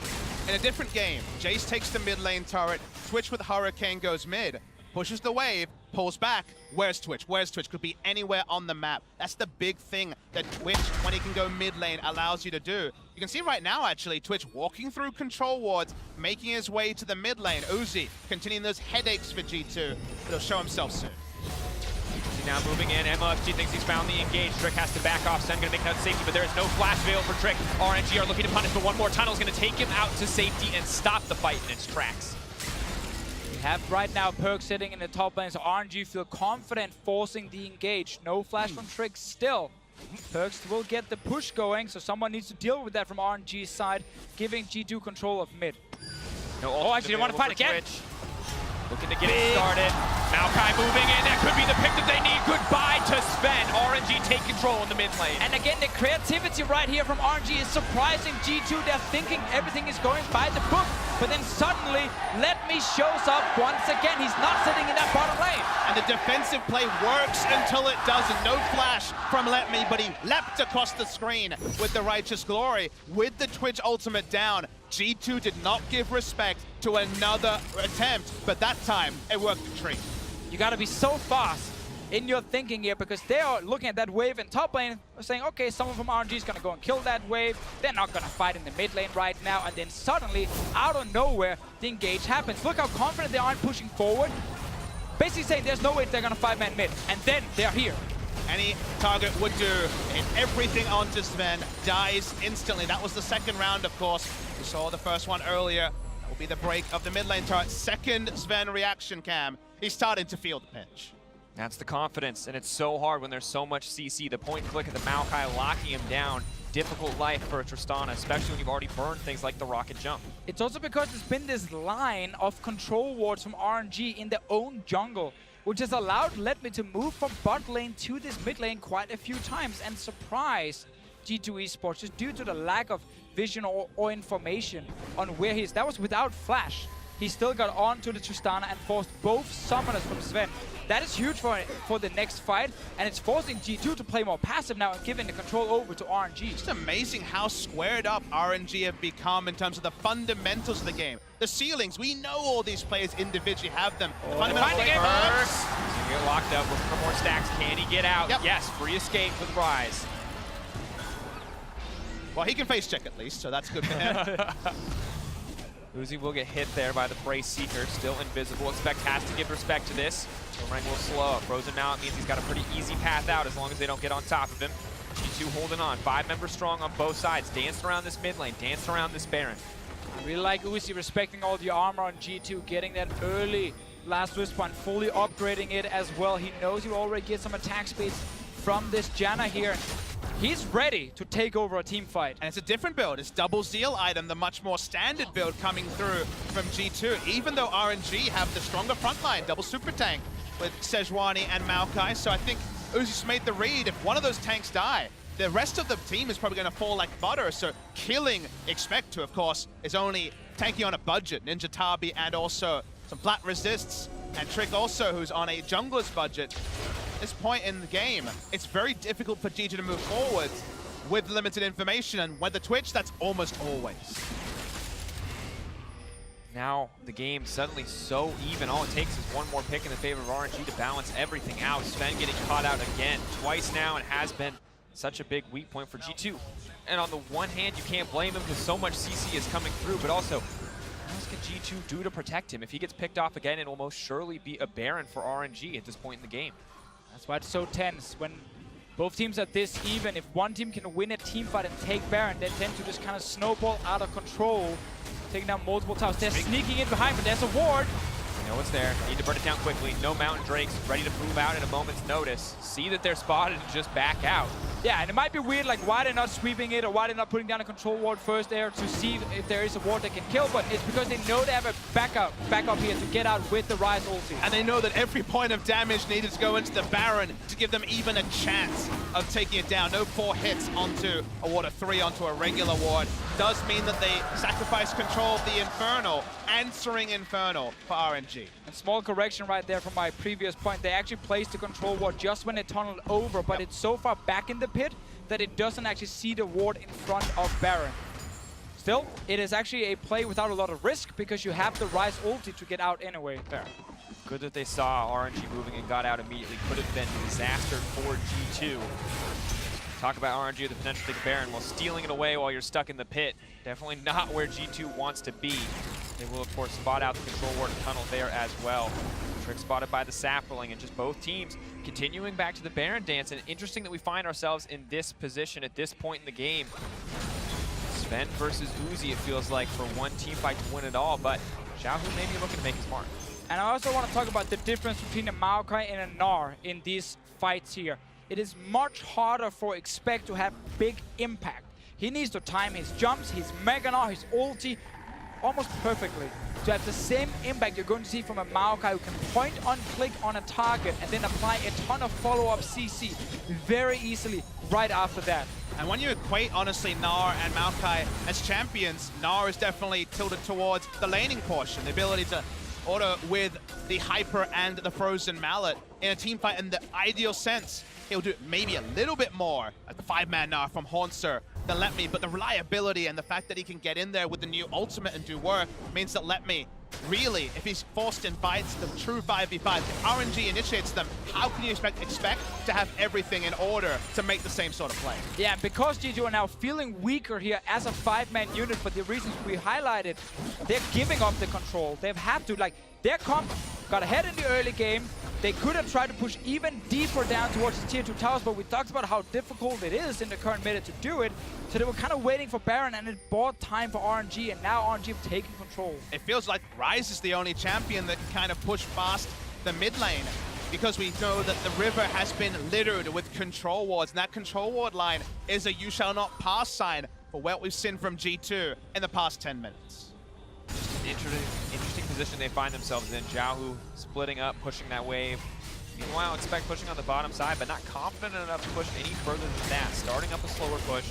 B: In a different game, Jace takes the mid lane turret, Twitch with Hurricane goes mid, pushes the wave, pulls back. Where's Twitch? Where's Twitch? Could be anywhere on the map. That's the big thing that Twitch, when he can go mid lane, allows you to do. You can see right now, actually, Twitch walking through control wards, making his way to the mid lane. Uzi continuing those headaches for G2, but he'll show himself soon.
C: Now moving in, MLFG thinks he's found the engage. Trick has to back off. Sen gonna make it out to safety, but there is no flash veil for Trick. RNG are looking to punish, but one more tunnel is gonna take him out to safety and stop the fight in its tracks.
A: We have right now Perk sitting in the top lane, so RNG feel confident forcing the engage. No flash from Trick still. Perks will get the push going, so someone needs to deal with that from RNG's side, giving G2 control of mid.
C: No,
A: oh, actually, they want to fight again.
C: Twitch. Looking to get it started. Maokai moving in. That could be the pick that they need. Goodbye to Sven. RNG take control in the mid lane.
A: And again, the creativity right here from RNG is surprising G2. They're thinking everything is going by the book. But then suddenly, Let Me shows up once again. He's not sitting in that bottom lane.
B: And the defensive play works until it doesn't. No flash from Let Me, but he leapt across the screen with the Righteous Glory. With the Twitch ultimate down, G2 did not give respect to another attempt, but that time it worked the treat.
A: You gotta be so fast in your thinking here, because they are looking at that wave in top lane, saying, okay, someone from RNG is gonna go and kill that wave. They're not gonna fight in the mid lane right now, and then suddenly, out of nowhere, the engage happens. Look how confident they are in pushing forward. Basically saying there's no way they're gonna 5-man mid, and then they're here.
B: Any target would do, and everything onto Sven dies instantly. That was the second round, of course. We saw the first one earlier. That will be the break of the mid lane turret. Second Sven reaction cam. He's starting to feel the pinch.
C: That's the confidence, and it's so hard when there's so much CC. The point click of the Maokai locking him down. Difficult life for a Tristana, especially when you've already burned things like the rocket jump.
A: It's also because there's been this line of control wards from RNG in their own jungle, which has allowed Let Me to move from bot lane to this mid lane quite a few times and surprise G2 Esports just due to the lack of vision or information on where he is. That was without flash. He still got onto the Tristana and forced both summoners from Sven. That is huge for the next fight, and it's forcing G2 to play more passive now and giving the control over to RNG.
B: It's amazing how squared up RNG have become in terms of the fundamentals of the game. The ceilings, we know all these players individually have them.
C: Oh.
B: Fundamentals
C: He's gonna get locked up with some more stacks. Can he get out?
B: Yep.
C: Yes, free escape for the Rise.
B: Well, he can face check at least, so that's good for him.
C: Uzi will get hit there by the Brace Seeker, still invisible. Expect has to give respect to this. Boomerang will slow. Frozen Mount means he's got a pretty easy path out as long as they don't get on top of him. G2 holding on. 5 members strong on both sides. Danced around this mid lane, danced around this Baron.
A: I really like Uzi respecting all the armor on G2, getting that early last respawn, fully upgrading it as well. He knows he already gets some attack speeds from this Janna here. He's ready to take over a team fight.
B: And it's a different build. It's double Zeal item, the much more standard build coming through from G2. Even though RNG have the stronger frontline, double super tank with Sejuani and Maokai. So I think Uzi's made the read. If one of those tanks die, the rest of the team is probably going to fall like butter. So killing Expect to, of course, is only tanking on a budget. Ninja Tabi and also some flat resists. And Trick also, who's on a jungler's budget. This point in the game, it's very difficult for G2 to move forward with limited information, and with the Twitch, that's almost always.
C: Now the game suddenly so even. All it takes is one more pick in the favor of RNG to balance everything out. Sven getting caught out again twice now, and has been such a big weak point for G2. And on the one hand, you can't blame him because so much CC is coming through, but also, what else can G2 do to protect him? If he gets picked off again, it will most surely be a Baron for RNG at this point in the game.
A: That's why it's so tense. When both teams are this even, if one team can win a team fight and take Baron, they tend to just kind of snowball out of control, taking down multiple towers. They're sneaking in behind, but there's a ward.
C: You know it's there. Need to burn it down quickly. No Mountain Drakes, ready to move out in a moment's notice. See that they're spotted and just back out.
A: Yeah, and it might be weird, like why they're not sweeping it or why they're not putting down a control ward first there to see if there is a ward that can kill, but it's because they know they have a backup here to get out with the Rise ulti.
B: And they know that every point of damage needed to go into the Baron to give them even a chance of taking it down. No 4 hits onto a ward, or 3 onto a regular ward. Does mean that they sacrifice control of the Infernal, answering Infernal for RNG.
A: And small correction right there from my previous point. They actually placed the control ward just when they tunneled over, but it's so far back in the pit that it doesn't actually see the ward in front of Baron. Still, it is actually a play without a lot of risk because you have the Ryze ulti to get out anyway.
C: Fair. Good that they saw RNG moving and got out immediately. Could have been a disaster for G2. Talk about RNG with the potential to take Baron while stealing it away while you're stuck in the pit. Definitely not where G2 wants to be. They will, of course, spot out the control ward tunnel there as well. Trick spotted by the Sapling, and just both teams continuing back to the Baron dance. And interesting that we find ourselves in this position at this point in the game. Sven versus Uzi, it feels like, for one team fight to win it all, but Xiaohu may be looking to make his mark.
A: And I also want to talk about the difference between a Maokai and a Gnar in these fights here. It is much harder for Expect to have big impact. He needs to time his jumps, his Mega Gnar, his ulti almost perfectly to have the same impact you're going to see from a Maokai who can point on click on a target and then apply a ton of follow-up CC very easily right after that.
B: And when you equate, honestly, Gnar and Maokai as champions, Gnar is definitely tilted towards the laning portion, the ability to auto with the Hyper and the Frozen Mallet in a team fight in the ideal sense. He'll do maybe a little bit more at the 5-man Gnar from Haunter than Let Me, but the reliability and the fact that he can get in there with the new ultimate and do work means that Let Me, really, if he's forced in fights, the true 5v5, if RNG initiates them, how can you expect to have everything in order to make the same sort of play?
A: Yeah, because G2 are now feeling weaker here as a 5-man unit for the reasons we highlighted, they're giving up the control. They've had to, like, their comp got ahead in the early game. They could have tried to push even deeper down towards the tier 2 towers, but we talked about how difficult it is in the current meta to do it. So they were kind of waiting for Baron, and it bought time for RNG, and now RNG have taken control.
B: It feels like Ryze is the only champion that can kind of push past the mid lane, because we know that the river has been littered with control wards, and that control ward line is a you shall not pass sign for what we've seen from G2 in the past 10 minutes.
C: Interesting position they find themselves in. Xiaohu splitting up, pushing that wave. Meanwhile, Expect pushing on the bottom side, but not confident enough to push any further than that. Starting up a slower push,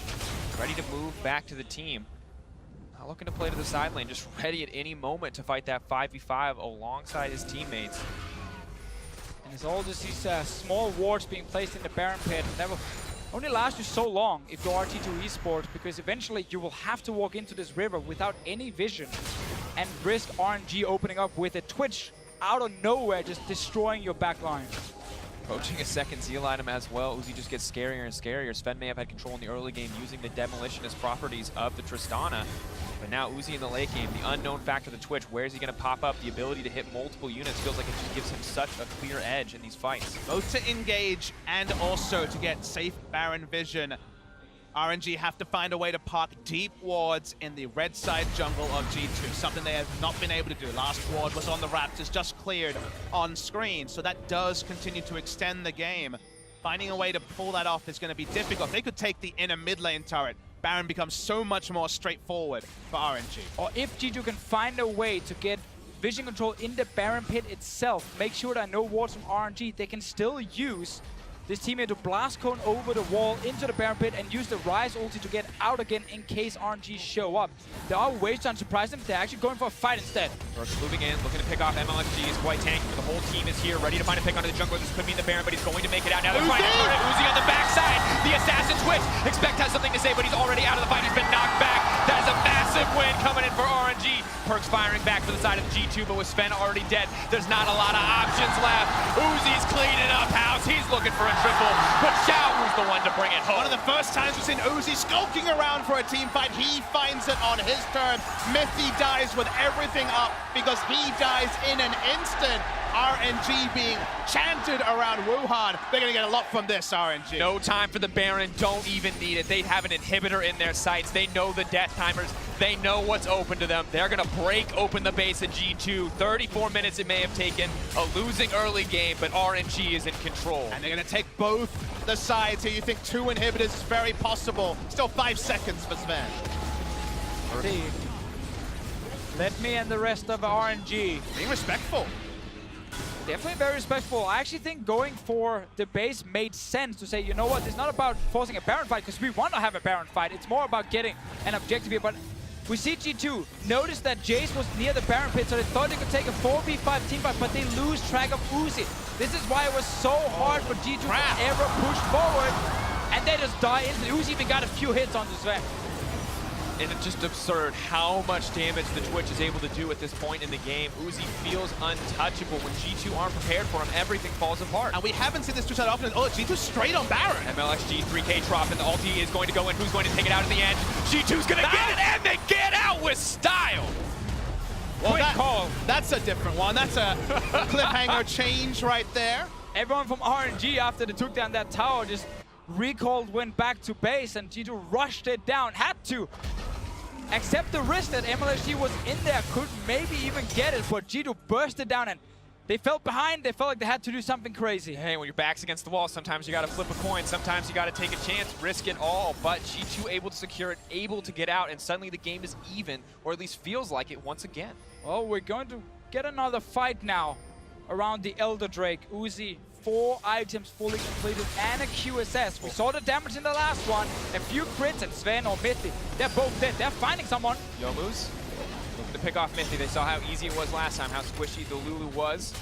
C: ready to move back to the team. Not looking to play to the side lane, just ready at any moment to fight that 5v5 alongside his teammates.
A: And it's all just these small wards being placed in the Baron pit. That will only last you so long if you're RT2 Esports, because eventually you will have to walk into this river without any vision and risk RNG opening up with a Twitch out of nowhere, just destroying your backline.
C: Approaching a second Zeal item as well. Uzi just gets scarier and scarier. Sven may have had control in the early game using the demolitionist properties of the Tristana. But now Uzi in the late game, the unknown factor of the Twitch, where is he going to pop up? The ability to hit multiple units feels like it just gives him such a clear edge in these fights.
B: Both to engage and also to get safe Baron vision. RNG have to find a way to park deep wards in the red side jungle of G2, something they have not been able to do. Last ward was on the Raptors, just cleared on screen, so that does continue to extend the game. Finding a way to pull that off is going to be difficult. They could take the inner mid lane turret. Baron becomes so much more straightforward for RNG.
A: Or if G2 can find a way to get vision control in the Baron pit itself, make sure there are no wards from RNG, they can still use this teammate to blast cone over the wall into the Baron pit and use the Ryze ulti to get out again in case RNG show up. There are ways to unsurprise them. They're actually going for a fight instead.
C: Burst moving in, looking to pick off MLFG. Is quite tanky, but the whole team is here, ready to find a pick onto the jungler. This could be the Baron, but he's going to make it out. Now they're trying to turn it. Uzi on the backside. The assassin Twitch. Expect has something to say, but he's already out of the fight. He's been knocked back. That is a massive win coming in for RNG. Perks firing back for the side of the G2, but with Sven already dead, there's not a lot of options left. Uzi's cleaning up house. He's looking for a triple, but Xiaohu's the one to bring it home.
B: One of the first times we've seen Uzi skulking around for a team fight. He finds it on his turn. Mithy dies with everything up because he dies in an instant. RNG being chanted around Wuhan. They're going to get a lot from this, RNG.
C: No time for the Baron. Don't even need it. They have an inhibitor in their sights. They know the death timers. They know what's open to them. They're going to break open the base of G2. 34 minutes it may have taken. A losing early game, but RNG is in control.
B: And they're going to take both the sides here. You think 2 inhibitors is very possible. Still 5 seconds for Sven.
A: See, let me and the rest of RNG.
B: Being respectful.
A: Definitely very respectful. I actually think going for the base made sense to say, you know what, it's not about forcing a Baron fight because we want to have a Baron fight. It's more about getting an objective here. But we see G2 notice that Jace was near the Baron pit, so they thought they could take a 4v5 team fight, but they lose track of Uzi. This is why it was so hard for G2 to ever push forward, and they just die instantly. Uzi even got a few hits on the Sven.
C: And it's just absurd how much damage the Twitch is able to do at this point in the game. Uzi feels untouchable. When G2 aren't prepared for him, everything falls apart.
B: And we haven't seen this Twitch that often. Oh, G2 straight on Baron.
C: MLXG 3K drop, and the ulti is going to go in. Who's going to take it out in the end? G2's going to get it, and they get out with style.
B: Well,
A: Quick call.
B: That's a different one. That's a cliffhanger change right there.
A: Everyone from RNG, after they took down that tower, just recalled, went back to base, and G2 rushed it down. Had to accept the risk that MLXG was in there, could maybe even get it, but G2 burst it down, and they felt behind. They felt like they had to do something crazy.
C: Hey, when your back's against the wall, sometimes you got to flip a coin. Sometimes you got to take a chance, risk it all. But G2 able to secure it, able to get out, and suddenly the game is even, or at least feels like it once again.
A: Well, we're going to get another fight now around the Elder Drake. Uzi, 4 items fully completed and a QSS. We saw the damage in the last one. A few crits, and Sven or Mithy, they're both dead. They're finding someone.
C: Yomu's looking to pick off Mithy. They saw how easy it was last time, how squishy the Lulu was.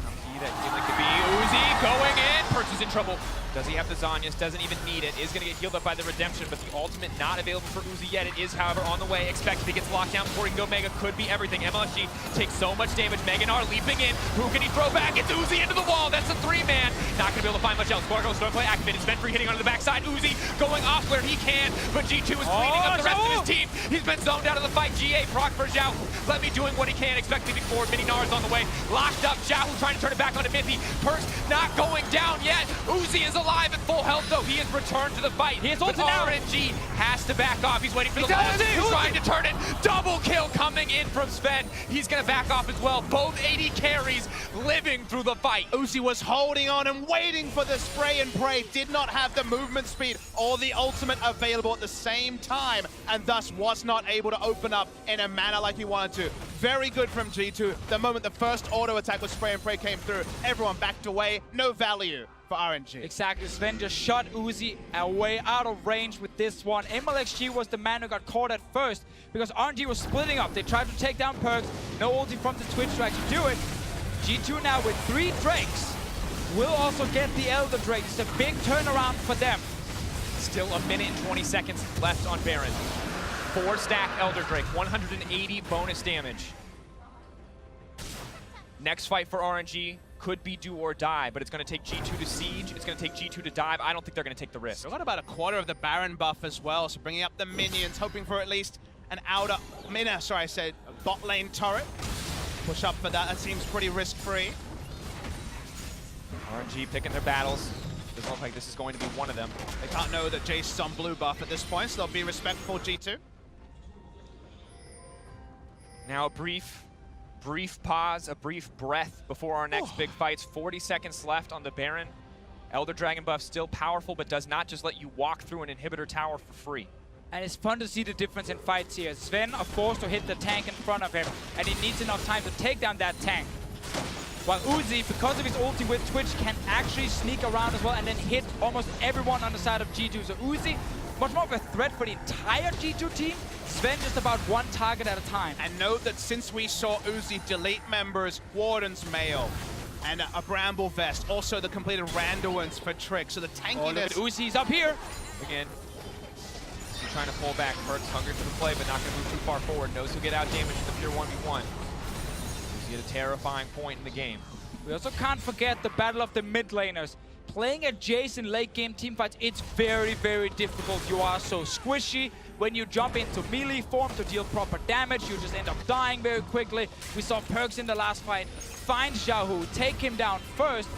C: How key that healing could be. Uzi going in. Perks is in trouble. Does he have the Zanyas? Doesn't even need it. Is going to get healed up by the Redemption, but the ultimate not available for Uzi yet. It is, however, on the way. Expected. He gets locked down before he can go Mega. Could be everything. MLSG takes so much damage. Meganar leaping in. Who can he throw back? It's Uzi into the wall. That's a 3-man. Not going to be able to find much else. Spargo, Stormplay activated. Sven-Free hitting onto the backside. Uzi going off where he can, but G2 is cleaning up the rest of his team. He's been zoned out of the fight. GA, proc for Zhao. Let me doing what he can. Expect moving forward. Mini Nars on the way. Locked up. Zhao trying to turn it back onto Mithy. Perks not going down yet. Uzi is alive at full health, though. He has returned to the fight.
A: He is
C: but
A: ulted now.
C: RNG has to back off. He's waiting for the
A: He's
C: ball.
A: got it.
C: He's trying to turn it. Double kill coming in from Sven. He's going to back off as well. Both 80 carries living through the fight.
B: Uzi was holding on and waiting for the spray and pray. Did not have the movement speed or the ultimate available at the same time, and thus was not able to open up in a manner like he wanted to. Very good from G2. The moment the first auto attack with spray and pray came through, everyone backed away. No value for RNG.
A: Exactly, Sven just shot Uzi away out of range with this one. MLXG was the man who got caught at first because RNG was splitting up. They tried to take down Perks, no ulti from the Twitch to actually do it. G2 now with 3 Drakes will also get the Elder Drake. It's a big turnaround for them.
C: Still a minute and 20 seconds left on Baron. 4-stack Elder Drake, 180 bonus damage. Next fight for RNG could be do or die, but it's going to take G2 to siege. It's going to take G2 to dive. I don't think they're going to take the risk.
B: Still got about a quarter of the Baron buff as well, so bringing up the minions, hoping for at least an bot lane turret. Push up for that. That seems pretty risk-free.
C: RNG picking their battles. Doesn't look like this is going to be one of them.
B: They can't know that Jace is on blue buff at this point, so they'll be respectful, G2.
C: Now a brief pause, a brief breath before our next big fights. 40 seconds left on the Baron. Elder Dragon buff still powerful, but does not just let you walk through an inhibitor tower for free.
A: And it's fun to see the difference in fights here. Sven are forced to hit the tank in front of him, and he needs enough time to take down that tank. While Uzi, because of his ulti with Twitch, can actually sneak around as well and then hit almost everyone on the side of G2. So Uzi, much more of a threat for the entire G2 team. Sven just about one target at a time.
B: And note that since we saw Uzi delete members, Warden's Mail, and a Bramble Vest, also the completed Randuin's for Trick, so the tankiness...
A: Uzi's up here.
C: Again, he's trying to pull back. Perks hungry for the play, but not going to move too far forward. Knows he'll get out damaged in the pure 1v1. Uzi at a terrifying point in the game.
A: We also can't forget the battle of the mid laners. Playing at Jace in late game teamfights, it's very, very difficult. You are so squishy. When you jump into melee form to deal proper damage, you just end up dying very quickly. We saw Perks in the last fight find Xiaohu, take him down first.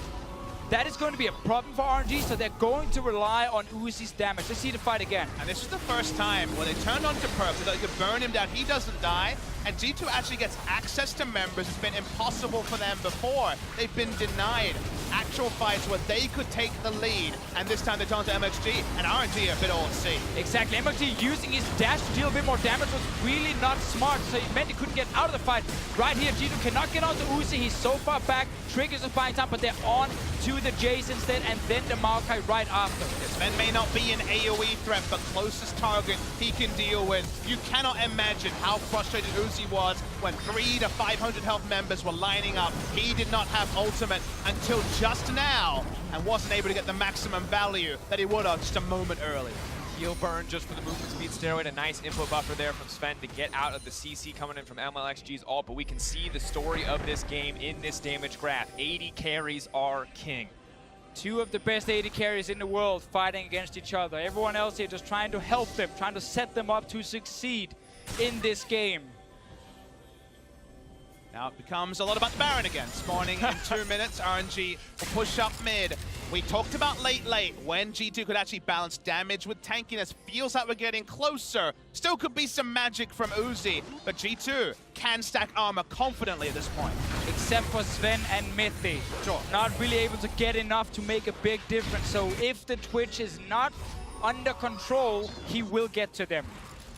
A: That is going to be a problem for RNG, so they're going to rely on Uzi's damage. Let's see the fight again.
B: And this is the first time where they turned on to Perks, so they could burn him down. He doesn't die, and G2 actually gets access to members. It's been impossible for them before. They've been denied actual fights where they could take the lead, and this time they turn to MXG, and RNG are a bit all at sea.
A: Exactly, MXG using his dash to deal a bit more damage was really not smart, so it meant he couldn't get out of the fight. Right here, G2 cannot get onto Uzi. He's so far back. Triggers are buying time, but they're on to the Jace instead, and then the Maokai right after.
B: Sven may not be an AoE threat, but closest target he can deal with. You cannot imagine how frustrated Uzi was when 300 to 500 health members were lining up. He did not have ultimate until just now, and wasn't able to get the maximum value that he would have just a moment earlier.
C: Heal burn just for the movement speed steroid. A nice input buffer there from Sven to get out of the CC coming in from MLXG's ult. But we can see the story of this game in this damage graph. 80 carries are king.
A: Two of the best 80 carries in the world fighting against each other. Everyone else here just trying to help them, trying to set them up to succeed in this game.
B: Now it becomes a lot about the Baron again. Spawning in 2 minutes, RNG will push up mid. We talked about late when G2 could actually balance damage with tankiness. Feels like we're getting closer. Still could be some magic from Uzi, but G2 can stack armor confidently at this point.
A: Except for Sven and Mithi.
B: Sure.
A: Not really able to get enough to make a big difference. So if the Twitch is not under control, he will get to them.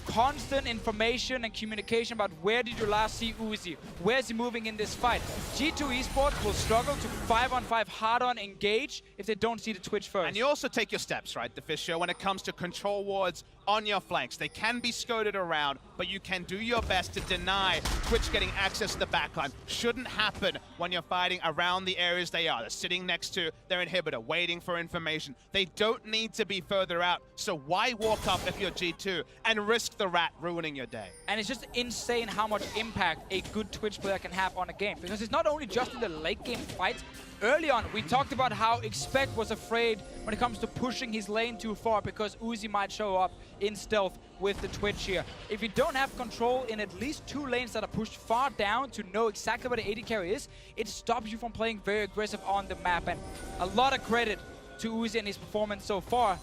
A: Constant information and communication about where did you last see Uzi, where is he moving in this fight. G2 Esports will struggle to 5-on-5 hard-on engage if they don't see the Twitch first.
B: And you also take your steps, right, the Fisher, when it comes to control wards on your flanks. They can be scouted around, but you can do your best to deny Twitch getting access to the backline. Shouldn't happen when you're fighting around the areas they are. They're sitting next to their inhibitor, waiting for information. They don't need to be further out, so why walk up if you're G2 and risk the rat ruining your day?
A: And it's just insane how much impact a good Twitch player can have on a game. Because it's not only just in the late game fights. Early on, we talked about how Expect was afraid when it comes to pushing his lane too far because Uzi might show up in stealth with the Twitch here. If you don't have control in at least 2 lanes that are pushed far down to know exactly where the 80 carry is, it stops you from playing very aggressive on the map. And a lot of credit to Uzi and his performance so far.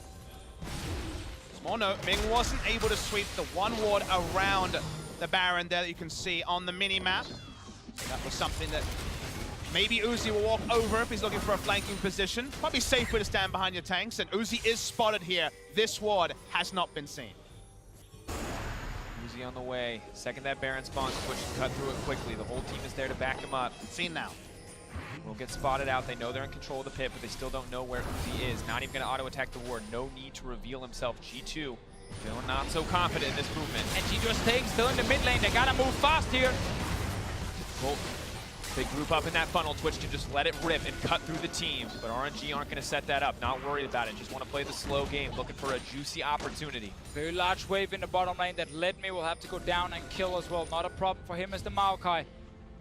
B: Small note, Ming wasn't able to sweep the 1 ward around the Baron there that you can see on the mini-map. So that was something that maybe Uzi will walk over if he's looking for a flanking position. Probably safer to stand behind your tanks, and Uzi is spotted here. This ward has not been seen.
C: Uzi on the way. Second that Baron spawns, Twitch can cut through it quickly. The whole team is there to back him up.
B: Seen now.
C: Will get spotted out. They know they're in control of the pit, but they still don't know where Uzi is. Not even going to auto-attack the ward. No need to reveal himself. G2 feeling not so confident in this movement.
A: And G2 is staying still in the mid lane. They gotta move fast here.
C: Well, they group up in that funnel. Twitch can just let it rip and cut through the team, but RNG aren't going to set that up. Not worried about it. Just want to play the slow game, looking for a juicy opportunity.
A: Very large wave in the bottom lane that led me will have to go down and kill as well. Not a problem for him as the Maokai.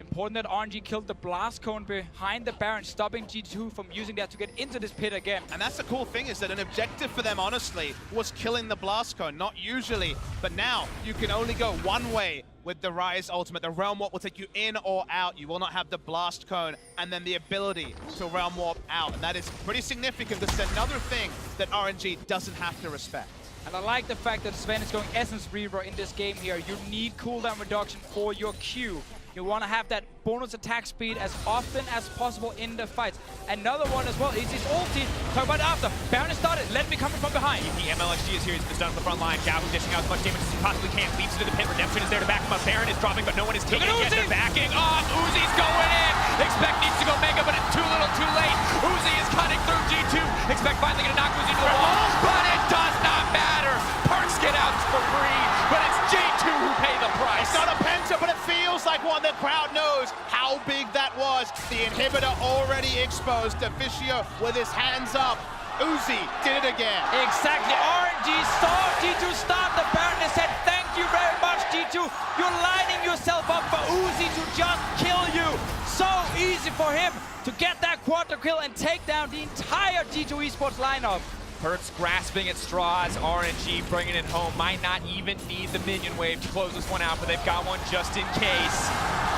A: Important that RNG killed the blast cone behind the Baron, stopping G2 from using that to get into this pit again.
B: And that's the cool thing, is that an objective for them, honestly, was killing the blast cone. Not usually, but now you can only go one way with the Rise ultimate. The Realm Warp will take you in or out. You will not have the blast cone and then the ability to Realm Warp out. And that is pretty significant. This is another thing that RNG doesn't have to respect.
A: And I like the fact that Sven is going Essence Reaver in this game here. You need cooldown reduction for your Q. You want to have that bonus attack speed as often as possible in the fights. Another one as well is his ulti. Talk about it after. Baron is started. Let me coming from behind.
C: The MLXG is here. He's done on the front line. Gallo dishing out as much damage as he possibly can. Leaps into the pit. Redemption is there to back him up. Baron is dropping, but no one is taking it yet. They're backing off. Uzi's going in. Expect needs to go mega, but it's too little too late. Uzi is cutting through G2. Expect finally going to knock Uzi to the wall, but it does not matter. Perks get out for free, but it's G2 who pay the price.
B: It's not a penta, but it feels like one. The crowd knows how big that was. The inhibitor already exposed. Deficio with his hands up. Uzi did it again.
A: Exactly. RNG saw G2 start the Baron and said, thank you very much, G2. You're lining yourself up for Uzi to just kill you. So easy for him to get that quadra kill and take down the entire G2 Esports lineup.
C: Perks grasping at straws. RNG bringing it home. Might not even need the minion wave to close this one out, but they've got one just in case.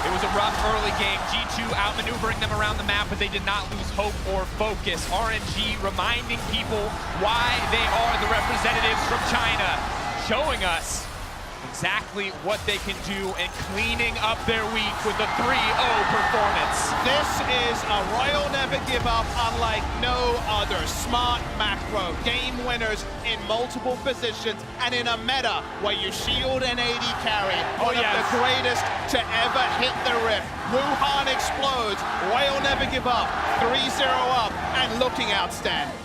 C: It was a rough early game. G2 outmaneuvering them around the map, but they did not lose hope or focus. RNG reminding people why they are the representatives from China, showing us exactly what they can do and cleaning up their week with a 3-0 performance.
B: This is a Royal Never Give Up unlike no other. Smart macro, game winners in multiple positions, and in a meta where you shield an 80 carry. One of the greatest to ever hit the rip. Wuhan explodes, Royal Never Give Up, 3-0 up, and looking outstanding.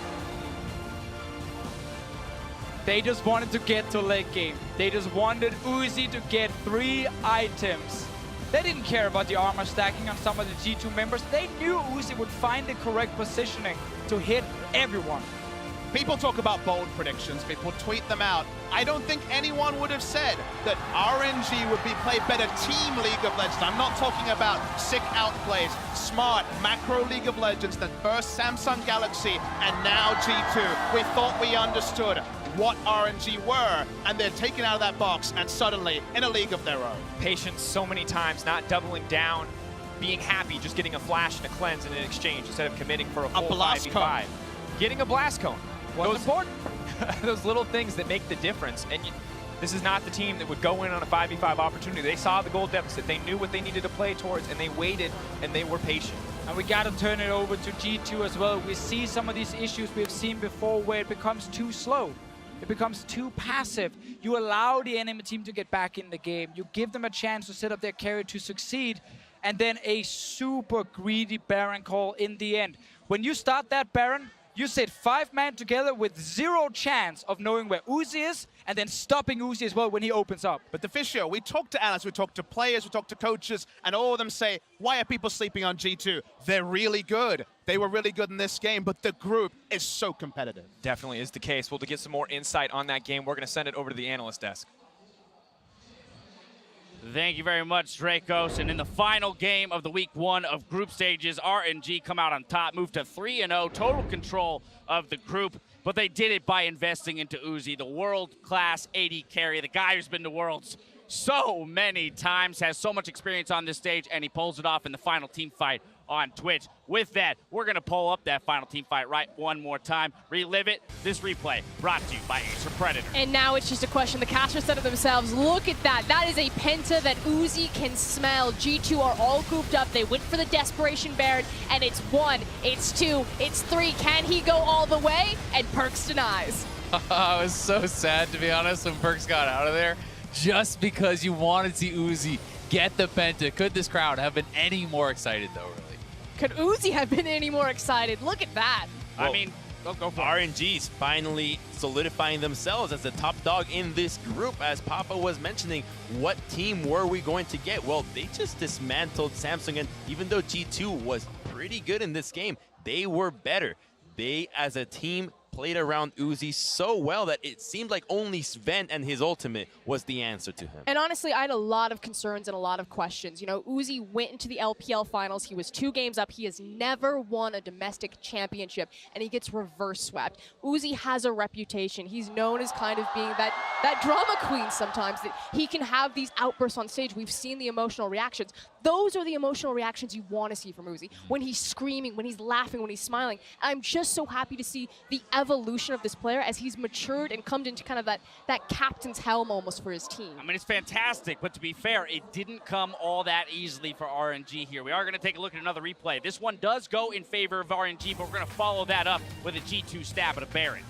A: They just wanted to get to late game. They just wanted Uzi to get 3 items. They didn't care about the armor stacking on some of the G2 members. They knew Uzi would find the correct positioning to hit everyone.
B: People talk about bold predictions, people tweet them out. I don't think anyone would have said that RNG would be played better team League of Legends. I'm not talking about sick outplays, smart macro League of Legends than first Samsung Galaxy and now G2. We thought we understood what RNG were, and they're taken out of that box and suddenly in a league of their own.
C: Patience so many times, not doubling down, being happy, just getting a flash and a cleanse in an exchange instead of committing for a full
B: blast
C: 5v5.
B: cone.
C: Getting a blast cone.
A: What's important?
C: Those little things that make the difference. And this is not the team that would go in on a 5v5 opportunity. They saw the goal deficit. They knew what they needed to play towards, and they waited, and they were patient.
A: And we got to turn it over to G2 as well. We see some of these issues we've seen before where it becomes too slow. It becomes too passive. You allow the enemy team to get back in the game. You give them a chance to set up their carry to succeed. And then a super greedy Baron call in the end. When you start that Baron, you sit 5 men together with 0 chance of knowing where Uzi is and then stopping Uzi as well when he opens up.
B: But Deficio, we talked to analysts, we talked to players, we talked to coaches, and all of them say, why are people sleeping on G2? They're really good. They were really good in this game, but the group is so competitive.
C: Definitely is the case. Well, to get some more insight on that game, we're going to send it over to the analyst desk.
D: Thank you very much, Dracos. And in the final game of the week 1 of group stages, RNG come out on top, move to 3-0, total control of the group. But they did it by investing into Uzi, the world-class AD carry, the guy who's been to Worlds so many times, has so much experience on this stage, and he pulls it off in the final team fight on Twitch. With that, we're going to pull up that final team fight right one more time, relive it. This replay brought to you by Acer Predator.
E: And now it's just a question. The casters said it themselves. Look at that. That is a penta that Uzi can smell. G2 are all grouped up. They went for the Desperation Baron, and it's 1, it's 2, it's 3. Can he go all the way? And Perks denies.
F: I was so sad, to be honest, when Perks got out of there, just because you wanted to see Uzi get the penta. Could this crowd have been any more excited, though, really?
E: Could Uzi have been any more excited? Look at that.
G: Well,
D: I mean, go for it.
G: RNG's finally solidifying themselves as the top dog in this group. As Papa was mentioning, what team were we going to get? Well, they just dismantled Samsung, and even though G2 was pretty good in this game, they were better. They, as a team, played around Uzi so well that it seemed like only Sven and his ultimate was the answer to him.
E: And honestly, I had a lot of concerns and a lot of questions. You know, Uzi went into the LPL finals. He was 2 games up. He has never won a domestic championship, and he gets reverse swept. Uzi has a reputation. He's known as kind of being that drama queen sometimes, that he can have these outbursts on stage. We've seen the emotional reactions. Those are the emotional reactions you want to see from Uzi. When he's screaming, when he's laughing, when he's smiling. I'm just so happy to see the evolution of this player as he's matured and come into kind of that captain's helm almost for his team.
D: I mean, it's fantastic, but to be fair, it didn't come all that easily for RNG here. We are going to take a look at another replay. This one does go in favor of RNG, but we're going to follow that up with a G2 stab at a Baron.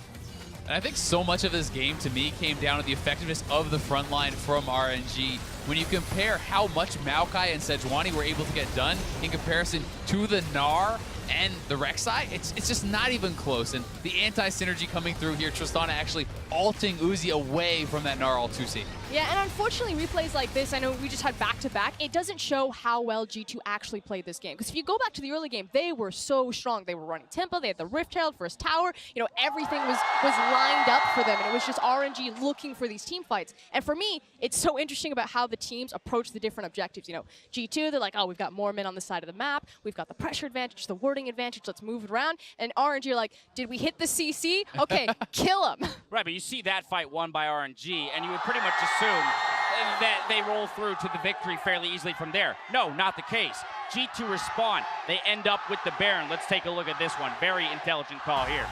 F: And I think so much of this game, to me, came down to the effectiveness of the front line from RNG. When you compare how much Maokai and Sejuani were able to get done in comparison to the Gnar and the Rek'Sai, it's just not even close. And the anti-synergy coming through here, Tristana actually alting Uzi away from that Gnar ult 2C.
E: Yeah, and unfortunately, replays like this, I know we just had back-to-back, it doesn't show how well G2 actually played this game. Because if you go back to the early game, they were so strong. They were running tempo, they had the Rift Herald, first tower, you know, everything was lined up for them, and it was just RNG looking for these team fights. And for me, it's so interesting about how the teams approach the different objectives. You know, G2, they're like, oh, we've got more men on the side of the map, we've got the pressure advantage, the wording advantage, let's move it around. And RNG are like, did we hit the CC? Okay, kill him.
D: Right, but you see that fight won by RNG, and you would pretty much assume that they roll through to the victory fairly easily from there. No, not the case. G2 respond. They end up with the Baron. Let's take a look at this one. Very intelligent call here.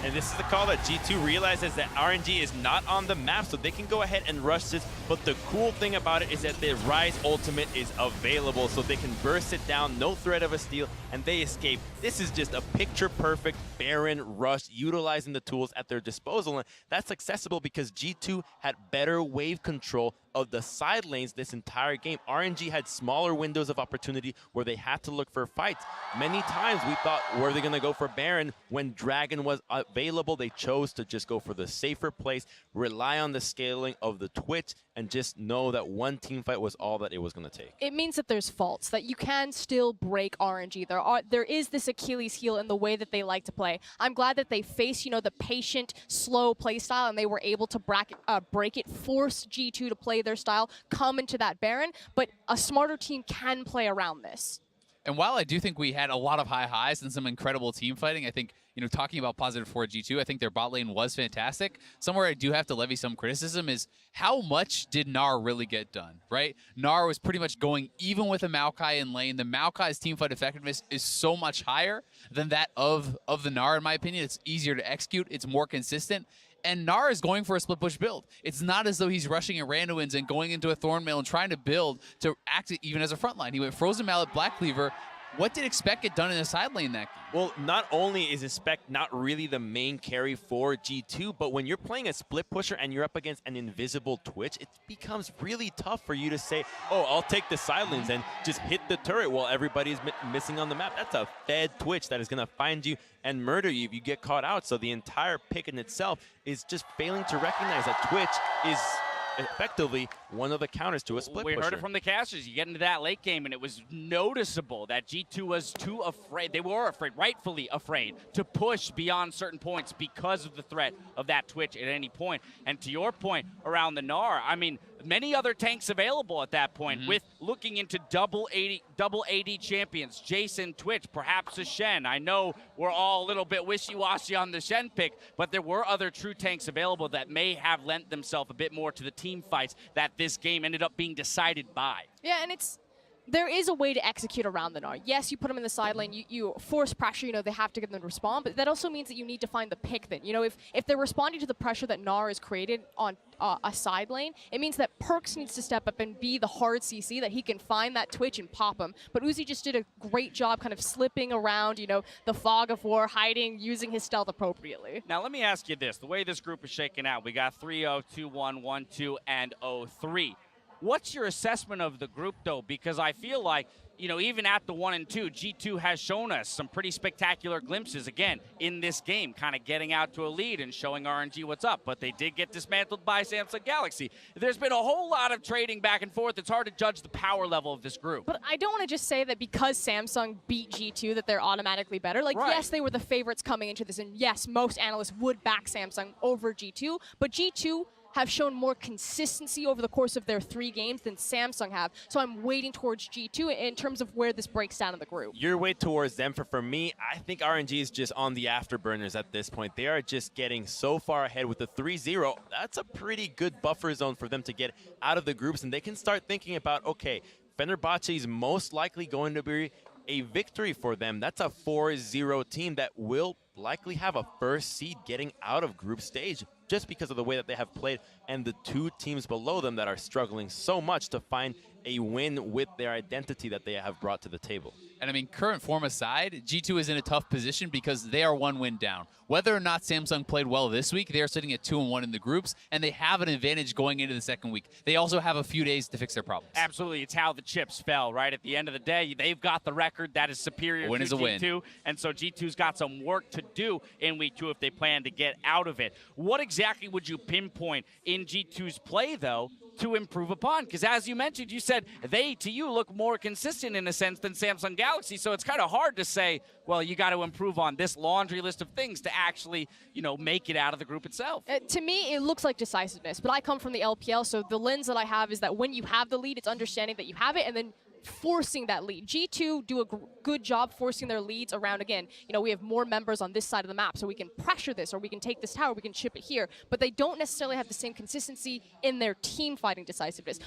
G: And this is the call that G2 realizes that RNG is not on the map, so they can go ahead and rush this. But the cool thing about it is that the Rise ultimate is available, so they can burst it down, no threat of a steal, and they escape. This is just a picture-perfect Baron rush, utilizing the tools at their disposal. And that's accessible because G2 had better wave control of the side lanes this entire game. RNG had smaller windows of opportunity where they had to look for fights. Many times we thought, were they going to go for Baron when Dragon was available, they chose to just go for the safer place, rely on the scaling of the Twitch, and just know that one team fight was all that it was going to take.
E: It means that there's faults, that you can still break RNG. There is this Achilles heel in the way that they like to play. I'm glad that they face, the patient, slow play style, and they were able to break it, force G2 to play their style, come into that Baron, but a smarter team can play around this.
F: And while I do think we had a lot of high highs and some incredible team fighting, I think, talking about positive for G2, I think their bot lane was fantastic. Somewhere I do have to levy some criticism is how much did Gnar really get done, right? Gnar was pretty much going even with a Maokai in lane. The Maokai's teamfight effectiveness is so much higher than that of the Gnar, in my opinion. It's easier to execute. It's more consistent. And Gnar is going for a split push build. It's not as though he's rushing at Randuin's and going into a Thornmail and trying to build to act even as a front line. He went Frozen Mallet, Black Cleaver. What did Expect get done in the side lane that game?
G: Well, not only is Expect not really the main carry for G2, but when you're playing a split pusher and you're up against an invisible Twitch, it becomes really tough for you to say, oh, I'll take the side lanes and just hit the turret while everybody's missing on the map. That's a fed Twitch that is going to find you and murder you if you get caught out. So the entire pick in itself is just failing to recognize that Twitch is effectively one of the counters to a split pusher.
D: We heard it from the casters. You get into that late game, and it was noticeable that G2 was too afraid. They were afraid, rightfully afraid, to push beyond certain points because of the threat of that Twitch at any point. And to your point around the Gnar, I mean, many other tanks available at that point, with looking into double AD champions, Jason, Twitch, perhaps a Shen. I know we're all a little bit wishy-washy on the Shen pick, but there were other true tanks available that may have lent themselves a bit more to the team fights that this game ended up being decided by.
E: Yeah, and there is a way to execute around the Gnar. Yes, you put them in the side lane, you force pressure, they have to get them to respond, but that also means that you need to find the pick then. If they're responding to the pressure that Gnar has created on a side lane, it means that Perkz needs to step up and be the hard CC, that he can find that Twitch and pop him. But Uzi just did a great job kind of slipping around, the fog of war, hiding, using his stealth appropriately.
D: Now, let me ask you this. The way this group is shaking out, we got 3-0, 2-1, 1-2, and 0-3. What's your assessment of the group, though? Because I feel like, even at the 1 and 2, G2 has shown us some pretty spectacular glimpses, again, in this game, kind of getting out to a lead and showing RNG what's up. But they did get dismantled by Samsung Galaxy. There's been a whole lot of trading back and forth. It's hard to judge the power level of this group.
E: But I don't want to just say that because Samsung beat G2 that they're automatically better. Like,
D: right.
E: Yes, they were the favorites coming into this, and yes, most analysts would back Samsung over G2, but G2 have shown more consistency over the course of their 3 games than Samsung have. So I'm waiting towards G2 in terms of where this breaks down in the group.
G: Your way towards them. For me, I think RNG is just on the afterburners at this point. They are just getting so far ahead with the 3-0. That's a pretty good buffer zone for them to get out of the groups, and they can start thinking about, okay, Fenerbahce is most likely going to be a victory for them. That's a 4-0 team that will likely have a first seed getting out of group stage just because of the way that they have played and the 2 teams below them that are struggling so much to find a win with their identity that they have brought to the table.
F: And I mean, current form aside, G2 is in a tough position because they are 1 win down. Whether or not Samsung played well this week, they are sitting at 2-1 in the groups, and they have an advantage going into the second week. They also have a few days to fix their problems.
D: Absolutely. It's how the chips fell, right? At the end of the day, they've got the record that is superior to G2, and so G2's got some work to do in week 2 if they plan to get out of it. What exactly would you pinpoint in G2's play, though, to improve upon? Because as you mentioned, you said they, to you, look more consistent in a sense than Samsung Galaxy, so it's kind of hard to say, well, you got to improve on this laundry list of things to actually, make it out of the group itself.
E: To me, it looks like decisiveness, but I come from the LPL, so the lens that I have is that when you have the lead, it's understanding that you have it and then forcing that lead. G2 do a good job forcing their leads around. Again, we have more members on this side of the map, so we can pressure this, or we can take this tower, we can chip it here, but they don't necessarily have the same consistency in their team fighting decisiveness.